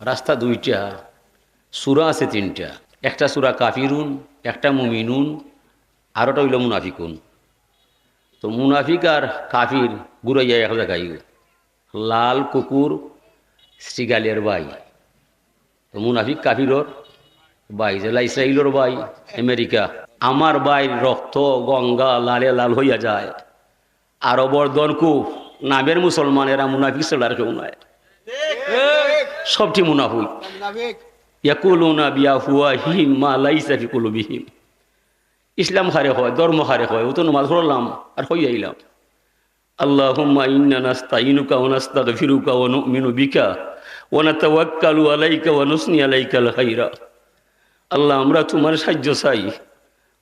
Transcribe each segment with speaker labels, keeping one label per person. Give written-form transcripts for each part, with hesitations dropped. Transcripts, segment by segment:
Speaker 1: রাস্তা দুইটা, সূরা আছে তিনটা। একটা সূরা কাফিরুন, একটা মুমিনুন, আরোটা হইল মুনাফিকুন। তো মুনাফিক আর কাফির ঘুরাইয়া এক জায়গায়, লাল কুকুর শ্রীগালের বাই। তো মুনাফিক কাফিরর বাই, জেলা ইসরায়েলর বাই আমেরিকা। আমার বাই রক্ত গঙ্গা লালে লাল হইয়া যায়। আরবর দনকুফ নামের মুসলমানেরা মুনাফিক ছাড়া আর কেউ নয়, সবটি মুনাফিক। ইয়াকুলুনা বিআফওয়াহিহিম মা লাইসা ফি কুলুবিহিম। ইসলাম খারে হয়, ধর্ম খারে হয়, ও তো নামাজ পড়লাম আর হইয়া আইলাম। আল্লাহুম্মা ইন্না নাস্তাইনুকা ওয়া নাস্তাগফিরুকা ওয়া নু'মিনু বিকা ওয়া নাতাওয়াক্কালু আলাইকা ওয়া নুসনি আলাইকাল খাইরা। আল্লাহ, আমরা তোমার সাহায্য চাই,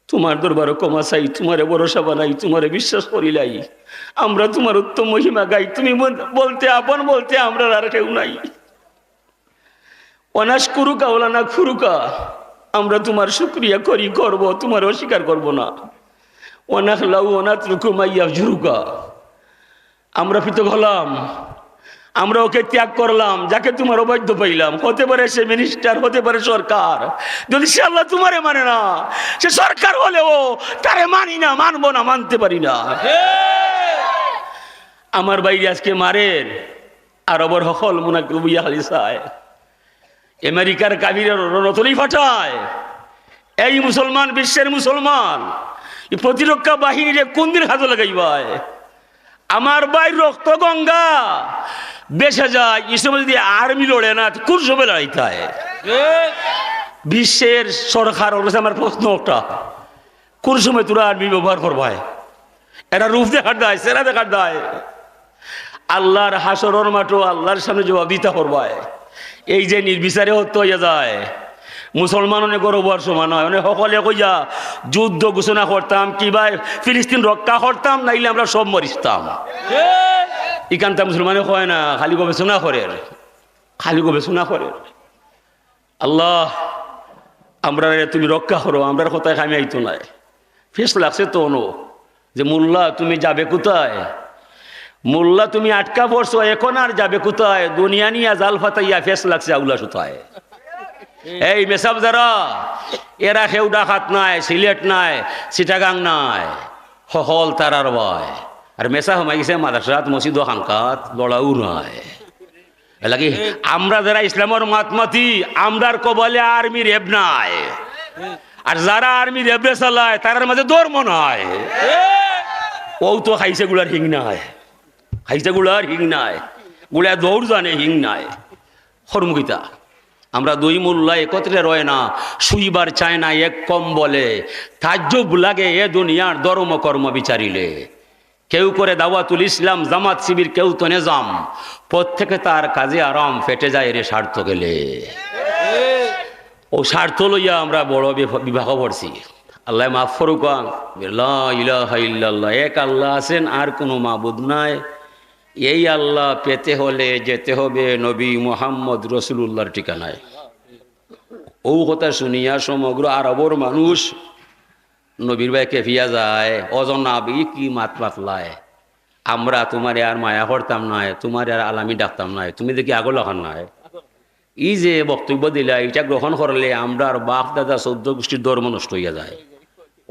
Speaker 1: তোমার দরবারে ক্ষমা চাই, তোমারে ভরসা বানাই, তোমারে বিশ্বাস করিলাই। আমরা তোমার উত্তম মহিমা গাই, তুমি বলতে আপন বলতে আমরা আর কেউ নাই। অনাশকুরুকা ওলা না খুরুকা, আমরা তোমার শুকরিয়া করি, করব, তোমার অস্বীকার করব না। অনাখলাউ অনাতরুকু মাইয়া ঝুরুকা, আমরা পৃথক হলাম, আমরা ওকে ত্যাগ করলাম যাকে তোমার অবৈধ পাইলাম। হতে পারে সে মিনিস্টার, হতে পারে সরকার। যদি সে আল্লাহ তোমারে মানে না, সে সরকার হলেও তারে মানি না, মানবো না, মানতে পারি না। আমার বাইরে আজকে মারের আরবর হকল মুনাকিয়া খালি চায়, আমেরিকার কাবিরের রণতলি ফাটায়। এই মুসলমান, বিশ্বের মুসলমান, এই প্রতিরক্ষা বাহিনীরে কোন দিন হাতে লাগাইবায়? আমার ভাই রক্ত গঙ্গা বেসে যায়, এই সময় যদি আর্মি লড়ে না, কোন সময় লড়াইতে হয়? বিশ্বের সরকার বলছে, আমার প্রশ্ন ওটা, কোন সময় তোরা আর্মি ব্যবহার করবায়? এরা রূপ দেখার দেয়, সেরা দেখার দেয়। আল্লাহর হাসরের মাঠও আল্লাহর সামনে জবাব দিতে করবায়। এই যে নির্বিচারে হত্যা হইয়া যায়, মুসলমান অনেক গর্ব হওয়ার সমান হয়। অনেক সকলে কইয়া যুদ্ধ ঘোষণা করতাম, কিবা ফিলিস্তিন রক্ষা করতাম, নাইলে আমরা সব মরিতাম। ইকানটা মুসলমানে কয় না, খালি গবেষণা করে, খালি গবেষণা করে। আল্লাহ, আমরা তুমি রক্ষা করো, আমরার কথায় খামি আইতো নাই। ফেস লাগছে তো অনু যে মোল্লা তুমি যাবে কোথায়? মোল্লা তুমি আটকা পড়ছো, এখন আর যাবে কোথায়? দুনিয়া নিয়া জাল ফাতাইয়া ফেস লাগছে আউলা সুতায়। এই মেসাব যারা, এরা কেউ ডাকাত নাই, সিলেট নাই, চিটাগাং নাই, হল তারার বয়। আর মেসা হমাই গেছে মাদ্রাসাত, মসজিদ, খানকাত, লড়াও নয়। এলাকি আমরা যারা ইসলামের মাতমাতি, আমরার কবলে আর্মি রেব নাই। আর যারা আর্মি রেবে চালায় তার মাঝে ধর্ম নয়। ও তো খাইছে গুলার হিং নাই, খাইছে গুলার হিং নাই, গুলা দৌড় জানে হিং নাই। হরমুখিতা আমরা দুই মোল্লা একত্রে রয় না, শুইবার চায় না এক কম বলে। তাজ্জব লাগে এ দুনিয়ার ধর্ম কর্ম বিচারিলে। কেউ করে দাওয়াতুল ইসলাম, জামাত শিবির, কেউ তো নেজাম, প্রত্যেকে তার কাজে আরাম, ফেটে যায় রে স্বার্থ গেলে। ও স্বার্থ লইয়া আমরা বড় বিবাহ করছি। আল্লাহ মাফ করুক। লা ইলাহা ইল্লাল্লাহ, এক আল্লাহ আছেন, আর কোনো মাবুদ নাই। এই আল্লাহ পেতে হলে যেতে হবে নবী মুহাম্মদ রসুল্লাহর ঠিকানায়। ও কথা শুনিয়া সমগ্র আরবর মানুষ নবীর ভাই কেফিয়া যায়, অজনাবি কি মাত মাতলায়। আমরা তোমারে আর মায়া করতাম নয়, তোমার আর আলামি ডাকতাম নয়, তুমি দেখি আগল লাগান নয়। এই যে বক্তব্য দিলা, এটা গ্রহণ করলে আমরা আর বাপ দাদা 14 গোষ্ঠীর ধর্ম নষ্ট হইয়া যায়।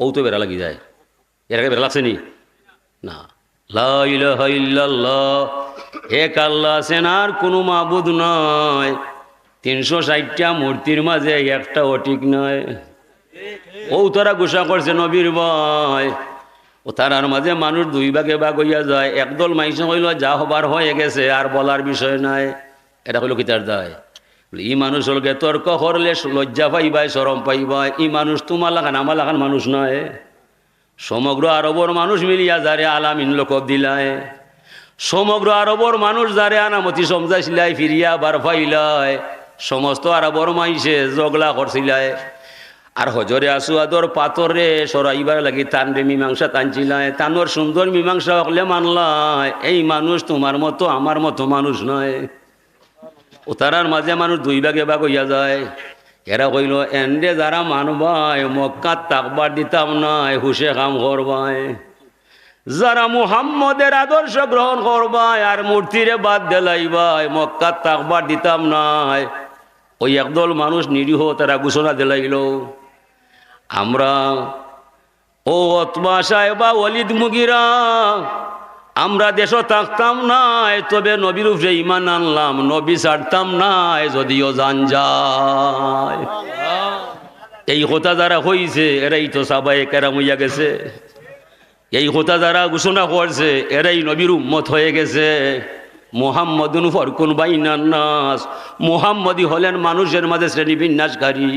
Speaker 1: ও তো বেড়া লাগি যায়। এর আগে বেড়া লাগছে নি না? লা ইলাহা ইল্লাল্লাহ, এক আল্লাহ আছেন, আর কোনো মাবুদ নয়। 360টা মূর্তির মাঝে একটাও ঠিক নয়। ও তারা ঘোষণা করছে নবীর ভয়। ও তারার মাঝে মানুষ দুই ভাগে ভাগ হইয়া যায়। একদল মাইস হইল যা হবার হয়ে গেছে, আর বলার বিষয় নাই। এটা হইল কি তার দায়? ই মানুষ হলকে তর্ক করলে লজ্জা পাইবাই, শরম পাইবাই। ই মানুষ তোমার লাগান আমার লাগান মানুষ নয়। সমগ্র আরবর মানুষ মিলিয়া যারে আলামিন লোক দিলায়, সমগ্র আরবর মানুষ যারে আনামতি সমঝাইছিলাই, ফিরিয়া বার ফাইলায়। সমস্ত আরবর মাইসে জগলা করছিলায়। আর হজরে আসুয়াদর পাথরে সরাইবার লাগি তানরে মীমাংসা টানছিলায়। তানোর সুন্দর মীমাংসা হকলে মানলায়। এই মানুষ তোমার মতো আমার মতো মানুষ নয়। ও তারার মাঝে মানুষ দুই ভাগে ভাগ হইয়া যায়। এরা কইল, এন্ডে যারা মানবাই মক্কাত তাকবার দিতাম নাই, হুসে কাম করবাই। যারা মুহাম্মদের আদর্শ গ্রহণ করবাই আর মূর্তিরে বাদ দেলাইবাই, মক্কাত তাকবার দিতাম নাই, ওই একদল মানুষ নিরীহ তারা ঘোষণা দিলাইল, আমরা ও অতবা সাহেবা ওয়ালিদ মুগিরা আমরা দেশ থাকতাম নাই, তবে নবীর উপরে ইমান আনলাম, নবী ছাড়তাম নাই যদিও জান যায়। এই কথা যারা হইছে এরাই তো সাহাবায়ে কেরাম হইয়া গেছে। এই কথা যারা ঘোষণা করছে এরাই নবীর উম্মত হয়ে গেছে। মুহাম্মাদুন ফারকুন বাইনান নাস, মুহাম্মদই হলেন মানুষের মাঝে শ্রেণী বিন্যাসকারী।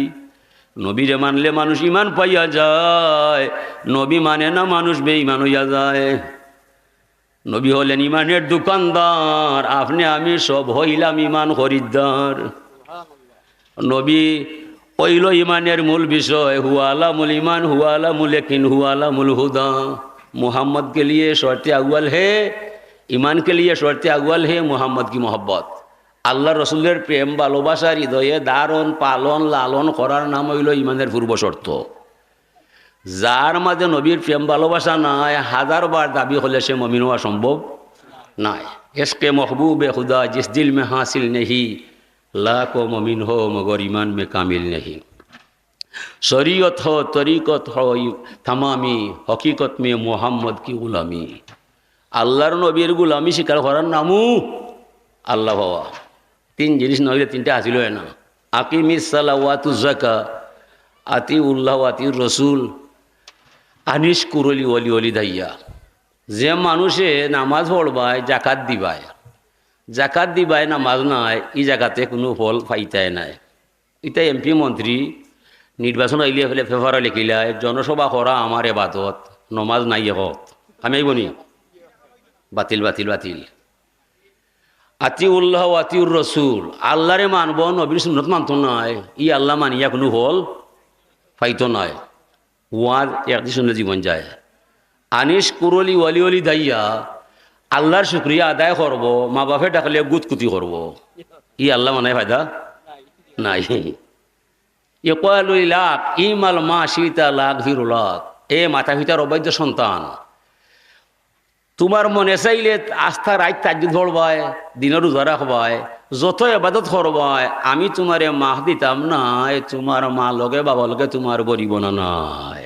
Speaker 1: নবীরে মানলে মানুষ ইমান পাইয়া যায়, নবী মানে না মানুষ বেঈমান হইয়া যায়। নবী হলেন ইমানের দোকানদার, আপনি আমি সব হইলাম ইমান খরিদ্দার। নবী হইল ইমানের মূল বিষয়, হুয়া আলামুল ইমান হুয়া আলামুল ইয়াকিন হুয়া আলামুল হুদা। मोहम्मद के लिए शर्त अव्वल है, ईमान के लिए शर्त अव्वल है मोहम्मद की मोहब्बत। আল্লাহ রসুলের প্রেম ভালোবাসা হৃদয়ে ধারণ পালন লালন করার নাম হইল ইমানের পূর্ব শর্ত। যার মাঝে নবীর প্রেম ভালোবাসা নাই, হাজারবার দাবি হলে সে মমিন হওয়া সম্ভব নাই। ইশকে महबूब खुदा जिस दिल में हासिल नहीं, लाखों ममिन हो मगर ईमान में कामिल नहीं। शरीयत हो तरीकत हो तमामी, हकीकत में मोहम्मद की गुलामी। আল্লাহর নবীর গুলামি স্বীকার করার নামও আল্লাহ ভাবা। তিন জিনিস নইলে তিনটা হাসিল হয় না। আকিমিস সালাওয়াতু যাকা আতি উল্লাহ আতি রসুল আনিস কুরলি ওলি ওলি দাইয়া। যে মানুষে নামাজ পড়বায় জাকাত দিবায়, জাকাত দিবায় নামাজ নাই, এই জায়গাতে কোনো ফল পাইতায় নাই। এটা এমপি মন্ত্রী নির্বাচন আইলে ফেলে পেপারে লিখিলায় জনসভা করা আমার এবাদত, নমাজ নাই হত আমি বনি বাতিল বাতিল বাতিল। আতি উল্লাহ আতিউর রসুল, আল্লাহরে মানব নবীর সুন্নত মানত নাই, ই আল্লাহ মানিয়া কোনো ফল পাইতো নাই। ওয়াজ একদিন শুনলে জীবন যায়। আনিস কুরলি ওয়ালি ওলি দাইয়া, আল্লাহর শুক্রিয়া আদায় করব, মা বাপে ডাকলে গুতকুতি করব, ই আল্লাহ মানে ফায়দা নাই। লাখ ইমাল মা সীতা লাখ ভিরুলাক, এ মাতা পিতার অবৈধ সন্তান, তোমার মনে চাইলে আস্থা রাত তাজ্জুদ পড়বায়, দিনের রোজা রাখবায়, যত ইবাদত করবায়, আমি তোমারে মাহ দিতাম নাই, তোমার মা লগে বাবা লগে তোমার গরিব না নাই।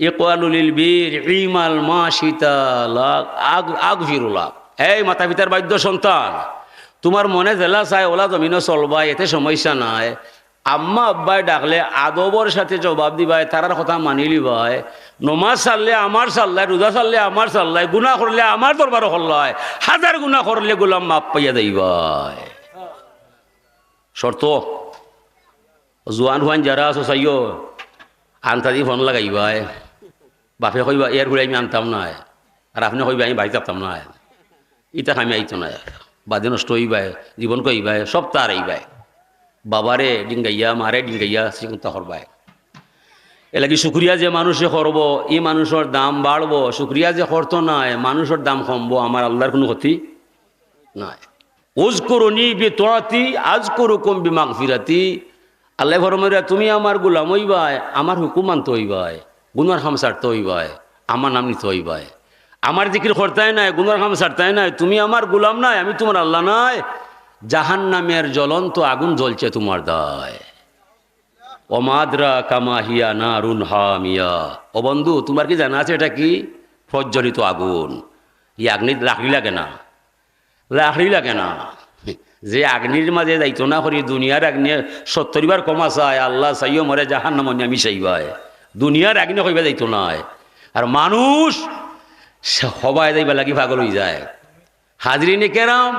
Speaker 1: ইকওয়ালুল বীর ইমাল মা সীতা লাখ আগ ভিরুলাক, এই মাতা পিতার বাধ্য সন্তান, তোমার মনে জেলা চাই ওলা জমিনও চলবায়, এতে সমস্যা নাই। আম্মা আব্বাই ডাকলে আদবর সাথে জবাব দিবাই, তারার কথা মানি লিবাই। নমাজ চাললে আমার চাল্লাই, রোজা চাললে আমার চাল্লাই, গুনাহ করলে আমার দরবারও হল্লাই, হাজার গুনাহ করলে গোলাম মাপ পাইয়া দেইবাই। শর্ত জোয়ান হুয়ান যারা আছো চাইও আনতা দি ফোন লাগাইবাই। বাপে কইবা এর ঘুরে আমি আনতাম নাই, আর আপনি কইবা আমি বাড়ি থাকতাম নাই, ইটা আমি আইতো নাই, বাদে নষ্ট হইবাই, জীবন কইবাই, সব তার আইবাই। বাবারে ডিঙ্গাইয়া মারে ডিঙ্গাইয়া চিন্তা করবাই। এলাকি শুক্রিয়া যে মানুষে করব, এই মানুষের দাম বাড়বো। শুক্রিয়া যে করতো নাই, মানুষের দাম কমবো, আমার আল্লাহর কোনো ক্ষতি নাই। উযকুরুনি বিতাআতি আযকুরুকুম বিমাগফিরাতি। আল্লাহ ফরমায় তুমি আমার গোলাম হইবাই, আমার হুকুম মানতে হইবাই, গুনার খাম ছাড়তে হইবাই, আমার নাম নিতে হইবাই, আমার জিকির করতেই নাই, গুনার খাম ছাড়তেই নাই, তুমি আমার গোলাম নাই, আমি তোমার আল্লাহ নাই। জাহান্নামের জ্বলন্ত আগুন জ্বলছে তোমার দায়। ওমাদ্রা কামাহিয়া নারুন হামিয়া। ও বন্ধু, তোমার কি জানা আছে এটা কি? প্রজ্বলিত আগুন। এই আগ্নির লাকড়ি লাগে না, লাকড়ি লাগে না। যে আগ্নির মাঝে যাইতো না করি দুনিয়ার আগ্নি 70 বার কমা চায়, আল্লাহ চাইও মরে জাহান্নাম আমি চাইবাই, দুনিয়ার আগ্নি কইবা যাইতো না। আর মানুষ সবাই যাইবা লাগি পাগল হয়ে যায়। হাজরিনে কেরাম,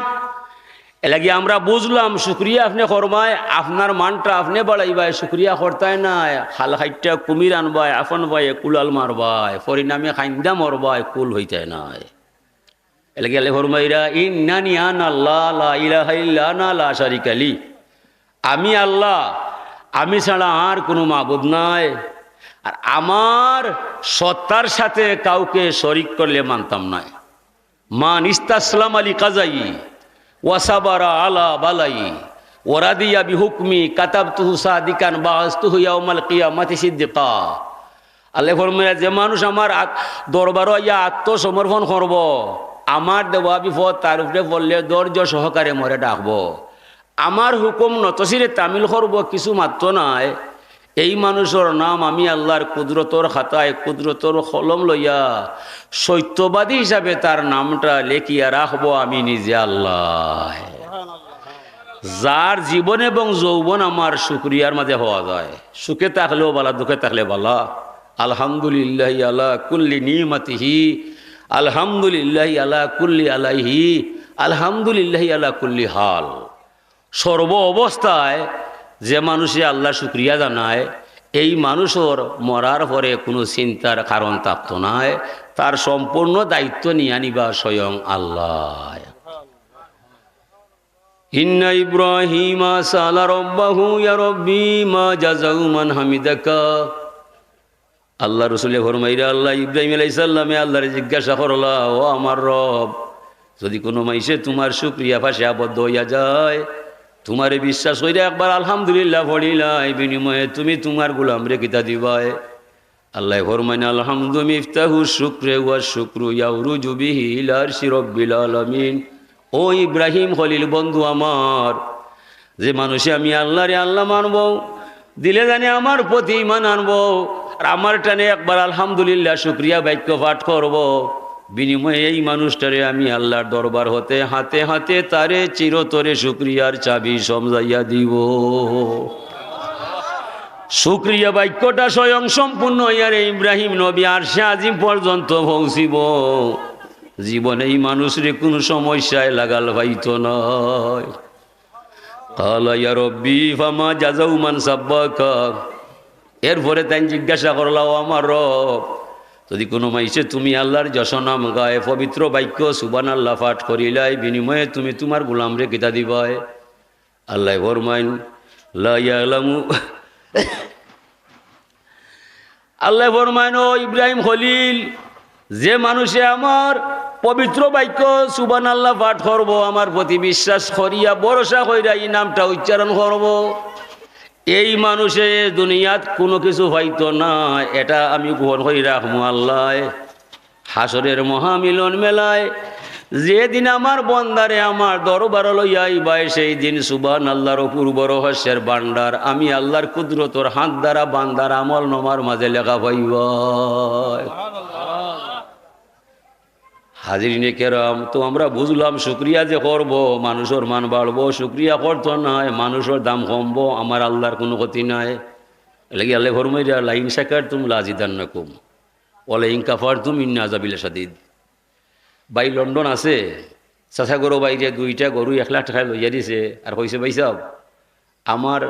Speaker 1: এলাকি আমরা বুঝলাম শুক্রিয়া আপনি করবায়, আপনার মানটা আপনি বাড়াইবাই, শুক্রিয়া করতায় নাই, খাল খাইটা কুমির আনবাই, আপন বাই কুলাল মারবাই, পরিণামে খাইন্দা মরবাই, কুল হইতে নাই। এলাকি আল্লাহ ফরমাইরা ইন্নানি আনা আল্লাহ লা ইলাহা ইল্লা আনা লা শারিকা লি। আমি আল্লাহ, আমি ছাড়া আর কোনো মাবুদ নাই, আর আমার সত্তার সাথে কাউকে শরিক করলে মানতাম নাই। মান ইস্তাসলাম আলী কাজাই ওয়াসাবারা আলা বালাই ওরাদিয়া বিহুকমি কাতাবতুহু সাদিকান বাআসতুহু ইয়াউমাল কিয়ামাতি সিদ্দিকা। আল্লাহ ফরমায় যে মানুষ আমার দরবারও ইয়া আত্মসমর্পণ করব, আমার দেওয়া বিপদ তার উপরে বললে ধৈর্য সহকারে মরে ডাকবো, আমার হুকুম নতসিরে তামিল করব কিছু মাত্র নাই, এই মানুষের নাম আমি আল্লাহর কুদরতর খাতায় কুদরতর কলম লইয়া সত্যবাদী হিসাবে তার নামটা লেখিয়া রাখবো আমি নিজে আল্লাহ। যার জীবন এবং যৌবন আমার শুকরিয়ার মাঝে হওয়া যায়, সুখে থাকলেও বালা, দুঃখে থাকলে বালা, আলহামদুলিল্লাহ আলা কুল্লি নিমাতিহি, আলহামদুলিল্লাহ আলা কুল্লি আলাইহি, আলহামদুলিল্লাহ আলা কুল্লি হাল। সর্ব অবস্থায় যে মানুষে আল্লাহ শুক্রিয়া জানায়, এই মানুষের মরার পরে কোনো চিন্তার কারণ থাকতো নাই, তার সম্পূর্ণ দায়িত্ব নিয়ে আনিবা স্বয়ং আল্লাহ। ইন্না ইব্রাহিমা সালা রব্বাহু ইয়া রব্বি মা জাযাউ মান হামিদাকা। আল্লাহ রসুলে ফরমাইরা, আল্লাহ ইব্রাহিম আলাইহিস সালামে আল্লাহরে জিজ্ঞাসা করলা, ও আমার রব, যদি কোনো মাইসে তোমার শুকরিয়া ভাষে আবদ্ধ হইয়া যায়, তোমারে বিশ্বাস হইলে একবার আলহামদুলিল্লাহ পড়িলাই, বিনিময়ে তুমি তোমার গোলাম রে কিতা দিবাই। আল্লাহ ফরমাইন, আলহামদু মিফতাহু শুকরে ওয়া শুকরু ইয়াউরুজু বিহি ইলা আরশি রাব্বিল আলামিন। ও ইব্রাহিম খলিল বন্ধু আমার, যে মানুষে আমি আল্লাহরে আল্লাহ মানব, দিলে জানি আমার প্রতি ইমান আনবো, আর আমার টানে একবার আলহামদুলিল্লাহ শুক্রিয়া বাক্য পাঠ করব, বিনিময়ে এই মানুষটারে আমি আল্লাহর দরবার হতে হাতে হাতে তারে চিরতরে শুক্রিয়ার চাবি সমঝাইয়া দিব। শুক্রিয়া বাক্যটা স্বয়ং সম্পূর্ণ ইয়ারে ইব্রাহিম নবী আরশে আজিম পর্যন্ত পৌঁছিব, জীবনে এই মানুষরে কোনো সমস্যায় লাগাল পাইতো নয়। কালা ইয়া রব্বি ফামা জাযাউ মান সাব্বাকা। এরপরে তাই জিজ্ঞাসা করলাম, আমার রব, যদি কোনো মাইসে তুমি আল্লাহর যশনাম গায়ে পবিত্র বাক্য সুবহানাল্লাহ পাঠ করিলাই, বিনিময়ে তুমি তোমার গোলাম রে কিতা দিবাই। আল্লাহ ফরমাইন, লা ইয়ালামু, আল্লাহ ফরমাইন, ও ইব্রাহিম খলিল, যে মানুষে আমার পবিত্র বাক্য সুবহানাল্লাহ পাঠ করব, আমার প্রতি বিশ্বাস করিয়া ভরসা কইরা এই নামটা উচ্চারণ করব, এই মানুষে দুনিয়াত কোনো কিছু হয়তো না, এটা আমি গ্রহণ করে রাখবো আল্লাহ। হাসরের মহামিলন মেলায় যেদিন আমার বন্দারে আমার দরবার লইয়া আইবাই, সেই দিন সুবহানাল্লাহর অপূর্ব রহস্যের ভান্ডার আমি আল্লাহর কুদরতর হাত দ্বারা বান্দার আমল নমার মাঝে লেখা পাইব। হাজিরিনে কেরাম, তো আমরা বুঝলাম শুক্রিয়া যে করব মানুষের মান বাড়বো, শুক্রিয়া করতো নয় মানুষের দাম কমবো, আমার আল্লাহর কোনো ক্ষতি নাই। এলাকি আল্লাহ ফরমাইরা, লাইন শাকারতুম লাযিদান্নাকুম ওয়া লাইন কাফারতুম ইন্না আযাবি লাশাদীদ। ভাই লন্ডন আছে, চাচা গরু বাইরে দুইটা গরু 1 লাখ টাকা লইয়া দিছে, আর কইছে, ভাই সাহেব আমার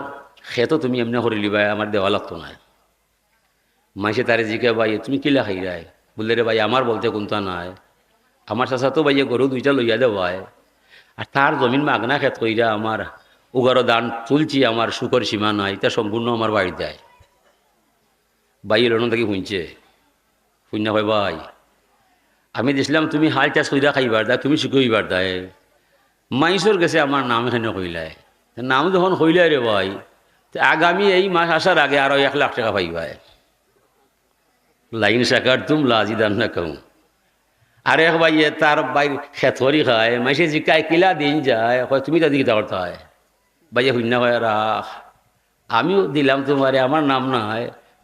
Speaker 1: খেতো তুমি এমনি করে লিবাই, আমার দেওয়া লাগতো না। মাইসে তারে জিজ্ঞা, ভাই তুমি কিলা খাইরাই? বললে, রে ভাই আমার বলতে কোনটা নাই, আমার চাচা তো ভাইয়া গরু 2টা লইয়া দেওয়ায়, আর তার জমিন মাগনা খেত কইরা আমার উগারো দান তুলছি, আমার সুখর সীমা নাই, তা সম্পূর্ণ আমার বাড়ি দেয়। ভাই লন্ডন থেকে শুনছে, শুনে হয়, ভাই আমি দিছিলাম তুমি হাল চাষ কইরা খাইবার দা, তুমি সুখ হইবার দায়, মাইসর গেছে আমার নাম এখানে কইলায়, নাম যখন কইলাই রে ভাই, আগামী এই মাস আসার আগে আরো 1 লাখ টাকা পাইবায়। লাইন শাকারতুম লাযিদান্নাকুম। আর এক ভাইয়ে তার ভাই খেতরি খায়, মাইসে জিকায় কিলা দিন যায়, কয় তুমি তাদের কিতা করতে হয়? ভাইয়া শূন্য হয়, রাখ আমিও দিলাম তোমারে, আমার নাম নাই,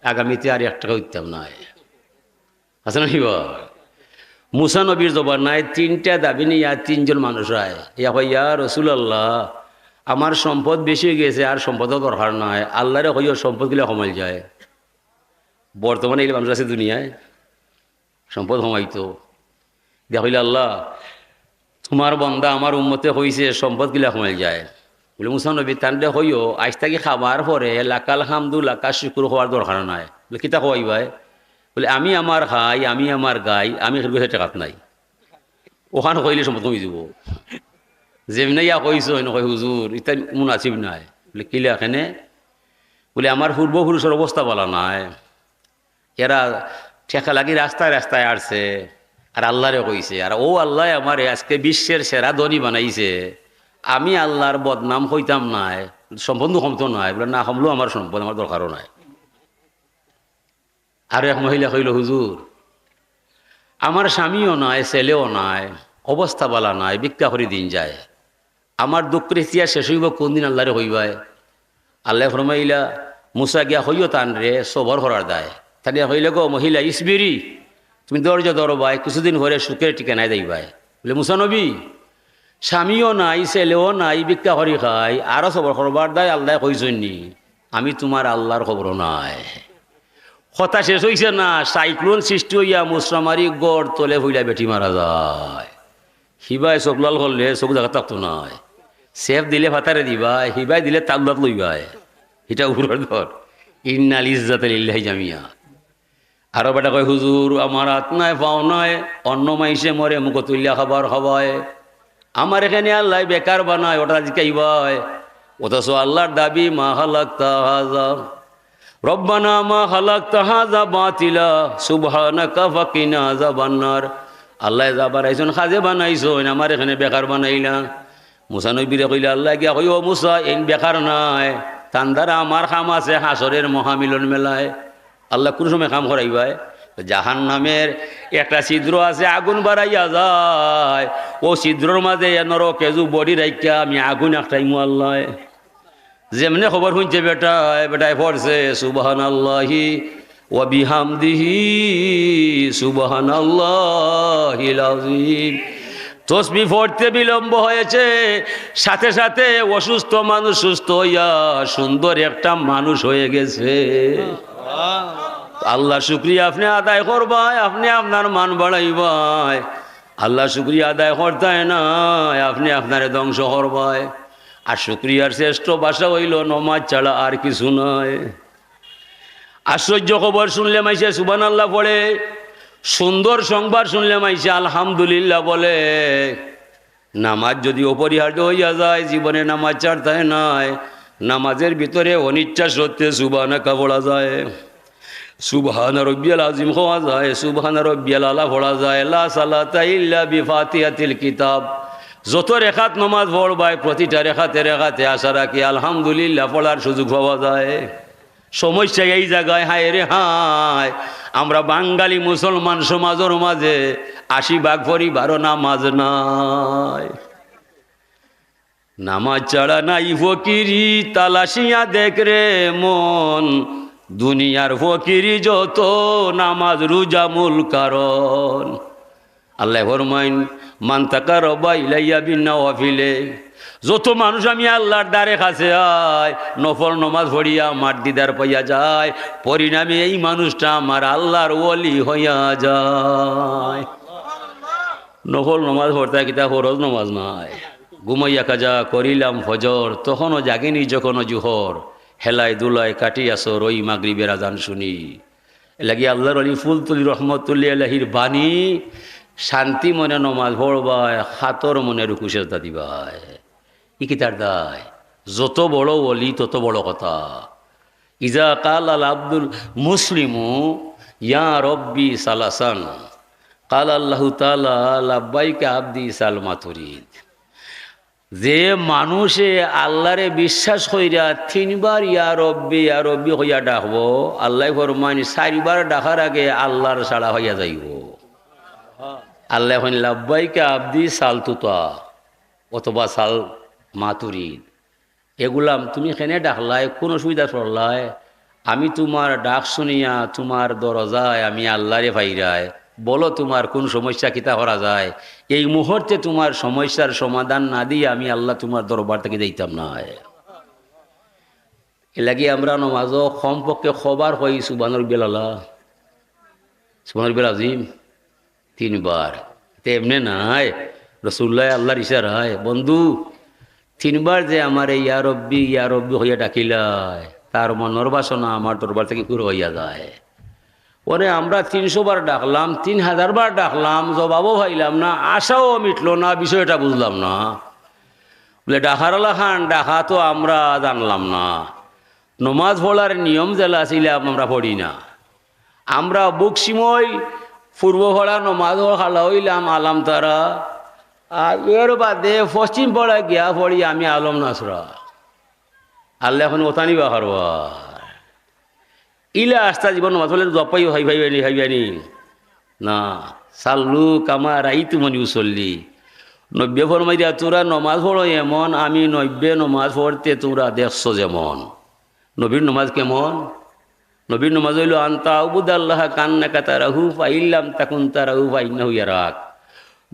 Speaker 1: আগামীতে আর 1 টাকা উঠতাম নাই। আছে না ভাই? মুসা নবীর জবান নাই, 3টা দাবি নিয়ে 3জন মানুষ হয়, ইয়া ভাইয়া রাসূলুল্লাহ আমার সম্পদ বেশি হয়ে গেছে, আর সম্পদও দরকার নাই, আল্লাহরে কইও সম্পদগুলো কমাই যায়। বর্তমানে এই মানুষ আছে দুনিয়ায় সম্পদ কমাইতো, দেখিলে আল্লাহ তোমার বন্দা আমার উম্মতে হইছে সম্পদগুলা কমাই যায়। বলে মুসা নবী তান্ডে হইও আজ থাকি খাবার পরে লাকাল হামদু লাকা শুকুর হওয়ার দরকার নাই। বলে কিতা খাওয়াই ভাই? বলে আমি আমার খাই, আমি আমার গাই, আমি টাকাত নাই, ওখানে কইলে সম্পদ কমি যাব। যেমনি ইয়া কইস কয় হুজুর ইতা মুনাসিব নাই। বলে কিলা এখানে? বলে আমার পূর্বপুরুষের অবস্থা বলা নাই, এরা ঠেকা লাগি রাস্তায় রাস্তায় আসছে, আর আল্লাহরে কইছে, আর ও আল্লাহ আমার আজকে বিশ্বের সেরা ধনী বানাইছে, আমি আল্লাহর বদনাম হইতাম নাই, সম্পদ কমতো নাই। বলে না কমলেও আমার সম্পদ আমার দরকারও নাই। আর এক মহিলা কইল, হুজুর আমার স্বামীও নাই, ছেলেও নাই, অবস্থা বলা নাই, ভিক্ষা করে দিন যায়, আমার দুঃখের ইতিহাস শেষ হইব কোন দিন আল্লাহরে হইবায়। আল্লাহ ফরমাইলা মুসা গিয়া হইও তান রে সবর করার দায়। তাহলে হইলে গো মহিলা ইসবিরি, তুমি ধৈর্য ধরবাই, কিছুদিন পরে সুখের ঠিকানায় দেইবাই। বলে মুসা নবী স্বামীও নাই ছেলেও নাই ভিক্ষা করি খাই আরও সবর করবার দায় আল্লাহ কইসনি, আমি তোমার আল্লাহর খবর নাই। কথা শেষ হইছে না, সাইক্লোন সৃষ্টি হইয়া মুসরামারি গড় তলে ভইলা বেটি মারা যায়। হিবাই চোখ লাল করলে চোখ জায়গা থাকতো নয়, সেফ দিলে ফাতারে দিবাই, হিবাই দিলে তাকদাত লইবাই, এটা উপরের ধর। ইন্নাল ইজ্জাত লিল্লাহি জামিয়া। আরো বেটা কয় হুজুর আমার হাত নাই পাও নয়, অন্য মাইসে মরে মুখ তুলিয়া খাবার খাবায়, আমার এখানে আল্লাহ বেকার বানায় ওটা জিকাইবাই। অথচ আল্লাহর দাবি মা খালাকতা হাযা রব্বানা মা খালাকতা হাযা বাতিলা সুবহানাকা ফাকিনা আযাবান্নার। আল্লাহ যা বানাইছন খাজে বানাইছন, আমার এখানে বেকার বানাইলা। মুসা নবীরে কইলা আল্লাহ গিয়া কই ও মুসা এই বেকার নাই, তান দ্বারা আমার কাম আছে হাসরের মহামিলন মেলায়। আল্লাহ কোন সময় কাম করাইবাই? জাহান নামের একটা ছিদ্র আছে, আগুন বাড়াইয়া যায়, ও ছিদ্রর মাঝে নরক কেজু বডি রাখিয়া আমি আগুন একটাইমু আল্লাহ। যেমনে খবর শুনছে বেটায় পড়ছে সুবহানাল্লাহি ওয়া বিহামদিহি সুবহানাল্লাহিল আযীম। তসবিহ পড়তে বিলম্ব হয়েছে, সাথে সাথে অসুস্থ মানুষ সুস্থ হইয়া সুন্দর একটা মানুষ হয়ে গেছে। আল্লাহ শুকরিয়া আপনি আদায় করবাই, আপনি আপনার মান বাড়াইবাই। আল্লাহ শুকরিয়া আদায় করতে না, আপনি আপনারে ধ্বংস করবাই। আর শুকরিয়ার শ্রেষ্ঠ ভাষা হইল নমাজ ছাড়া আর কিছু নয়। আশ্চর্য খবর শুনলে মাইসে সুবহানাল্লাহ পড়ে, সুন্দর সংবাদ শুনলে মাইসে আলহামদুলিল্লাহ বলে। নামাজ যদি অপরিহার্য হইয়া যায়, জীবনে নামাজ ছাড়তে নাই। নামাজের ভিতরে অনিচ্ছা সত্ত্বে সুবহানাকা পড়া যায়, সুবহান রব্বিয়াল আযীম হওয়া যায়, সুবহান রব্বিয়াল আলা পড়া যায়, লা সালাতা ইল্লা বিফাতিহাতিল কিতাব। যত রেখাত নামাজ পড়বায় প্রতিটা রেখাতে রেখাতে আশা রাখি আলহামদুলিল্লাহ পড়ার সুযোগ পাওয়া যায়। সমস্যা এই জায়গায় হায় রে হায়, আমরা বাঙালি মুসলমান সমাজের মাঝে ৮০ পরিবারও নামাজ নাই। নামাজ ছাড়া নাই ফকিরি, তালাশিয়া দেখ রে মন, দুনিয়ার ফকিরি যত নামাজ রোজা মূল কারণ। আল্লাহ ফরমাইন মান তাকাররাবা ইলাইয়া বিন্নাওয়াফিলে, যত মানুষ আমি আল্লাহর দ্বারে কাছে আয় নফল নমাজ পড়িয়া আমার দিদার পাইয়া যায়, পরিণামে এই মানুষটা আমার আল্লাহর ওলি হইয়া যায়। নফল নমাজ পড়তে কিতা ফরজ নমাজ নাই। ঘুমাইয়া কাজা করিলাম ফজর, তখনও জাগিনি যখন জুহর, হেলায় দুলায় কাটিয়াছ রই মাগরিবের আজান শুনি। এলাকি আল্লাহর আলী ফুলতুলি রহমতুল্লাহ আলাইহির বাণী, শান্তি মনে নমাজ পড়বায়, খাতর মনে রুকু সেজদা দিবায়। ই কি তার দায়? যত বড় ওলি তত বড় কথা। ইজা কাল আল আব্দুল মুসলিমু ইয়া রব্বি সালাসান কাল আল্লাহু তাআলা লাব্বাইকা আব্দি সালমা তুরিদ। যে মানুষে আল্লাহরে বিশ্বাস কইরা ৩ বার ইয়া রব্বি হইয়া ডাকবো, আল্লাহ ফরমান ৪ বার ডাকার আগে আল্লাহর ছাড়া হইয়া যাইব। আল্লাহ হইন লাব্বাইকা আব্দি সালতুতা অথবা সাল মাতুরিদ। এগুলাম তুমি এখানে ডাকলাই, কোন অসুবিধা পড়লাই? আমি তোমার ডাক শুনিয়া তোমার দরজায় আমি আল্লাহরে ভাইরায়, বলো তোমার কোন সমস্যা কিতা করা যায়। এই মুহূর্তে তোমার সমস্যার সমাধান না দিয়ে আমি আল্লাহ তোমার দরবার থেকে যাইতাম না। এ লাগি আমরা নমাজও কমপক্ষে খবর হই সুবহান রব্বিয়াল আলা সুবহান রব্বিল আযীম ৩ বার। এমনি নাই, রাসূলুল্লাহ আল্লাহর ইশারায় বন্ধু ৩ বার যে আমার ইয়া রব্বি হইয়া ডাকিলায়, তার মনের বাসনা আমার দরবার থেকে পুরো হইয়া যায়। ওরে আমরা ৩০০ বার ডাকলাম, ৩০০০ বার ডাকলাম, জবাবও পাইলাম না, আশাও মিটলো না, বিষয়টা বুঝলাম না। বলে ডাকারলা খান ডাকা তো আমরা জানলাম না, নমাজ পড়ার নিয়ম জেলা ছিলাম আমরা পড়ি না। আমরা বুক সিমই পূর্ব পড়া নমাজ খালা হইলাম আলাম তারা, আর এর বাদে পশ্চিম পড়া গিয়া পড়ি আমি আলম নাসরা। আল্লাহ এখন ওতানি বা হারবা ইলা আস্তা জীবন নমাজ পড়লে জপাই হাইবানি না। সাল্লু কামা রাইতু মনি উসল্লি, নব্বে ফরমাই দিয়া তোরা নমাজ পড়ো এমন আমি নব্বে নমাজ পড়তে তোরা দেখছো যেমন। নবীর নমাজ কেমন? নবীর নমাজ হইল আন্তা আবুদাল্লাহ কান্নাকা তারাহু ফাইল্লাম তাকুন তারাহু ফাইন্নাহু ইয়ারাক।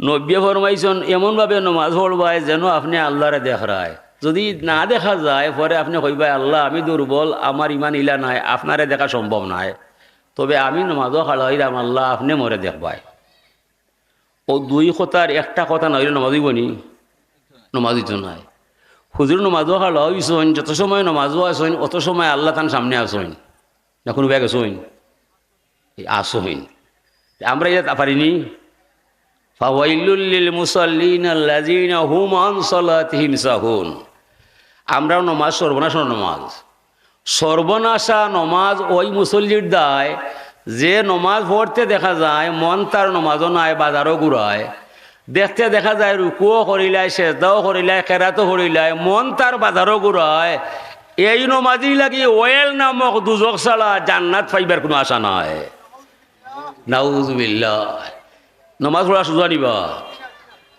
Speaker 1: নব্বে ফরমাইছেন এমনভাবে নমাজ পড়বাই যেন আপনি আল্লাহরে দেখায়। যদি না দেখা যায় পরে আপনি কইবাই আল্লাহ আমি দুর্বল, আমার ইমান ইলা নাই, আপনারে দেখা সম্ভব নাই, তবে আমি নমাজও খাড়াইলাম আল্লাহ আপনি মরে দেখবাই। ও দুই কথার একটা কথা নইলে নমাজ হইব নি? নমাজ হইতো নাই। হুজুর নমাজও খাড়া হইসইন, যত সময় নমাজও আসইন অত সময় আল্লাহ তান সামনে আসইন না, কোনো ব্যাগ আসইন আসইন। আমরা এটা পারিনি। ফাওয়াইলুল লিল মুসাল্লিন আল্লাযিনা হুম আন সালাতিহিম সাহুন। আমরাও নমাজ সর্বনাশা নমাজ, সর্বনাশা নমাজ ওই মুসল্লির দায় যে নমাজ পড়তে দেখা যায় মন তার নমাজও নাই, বাজারও ঘুরায়, দেখতে দেখা যায় রুকুও করিলায়, সেজদাও করিলায়, কেরাতও করিলায়, মন তার বাজারও ঘুরায়। এই নমাজই লাগি ওয়েল নামক দুজক ছাড়া জান্নাত পাইবার কোনো আশা নাই। নাউজুবিল্লাহ। নমাজ পড়া সুজা নিবা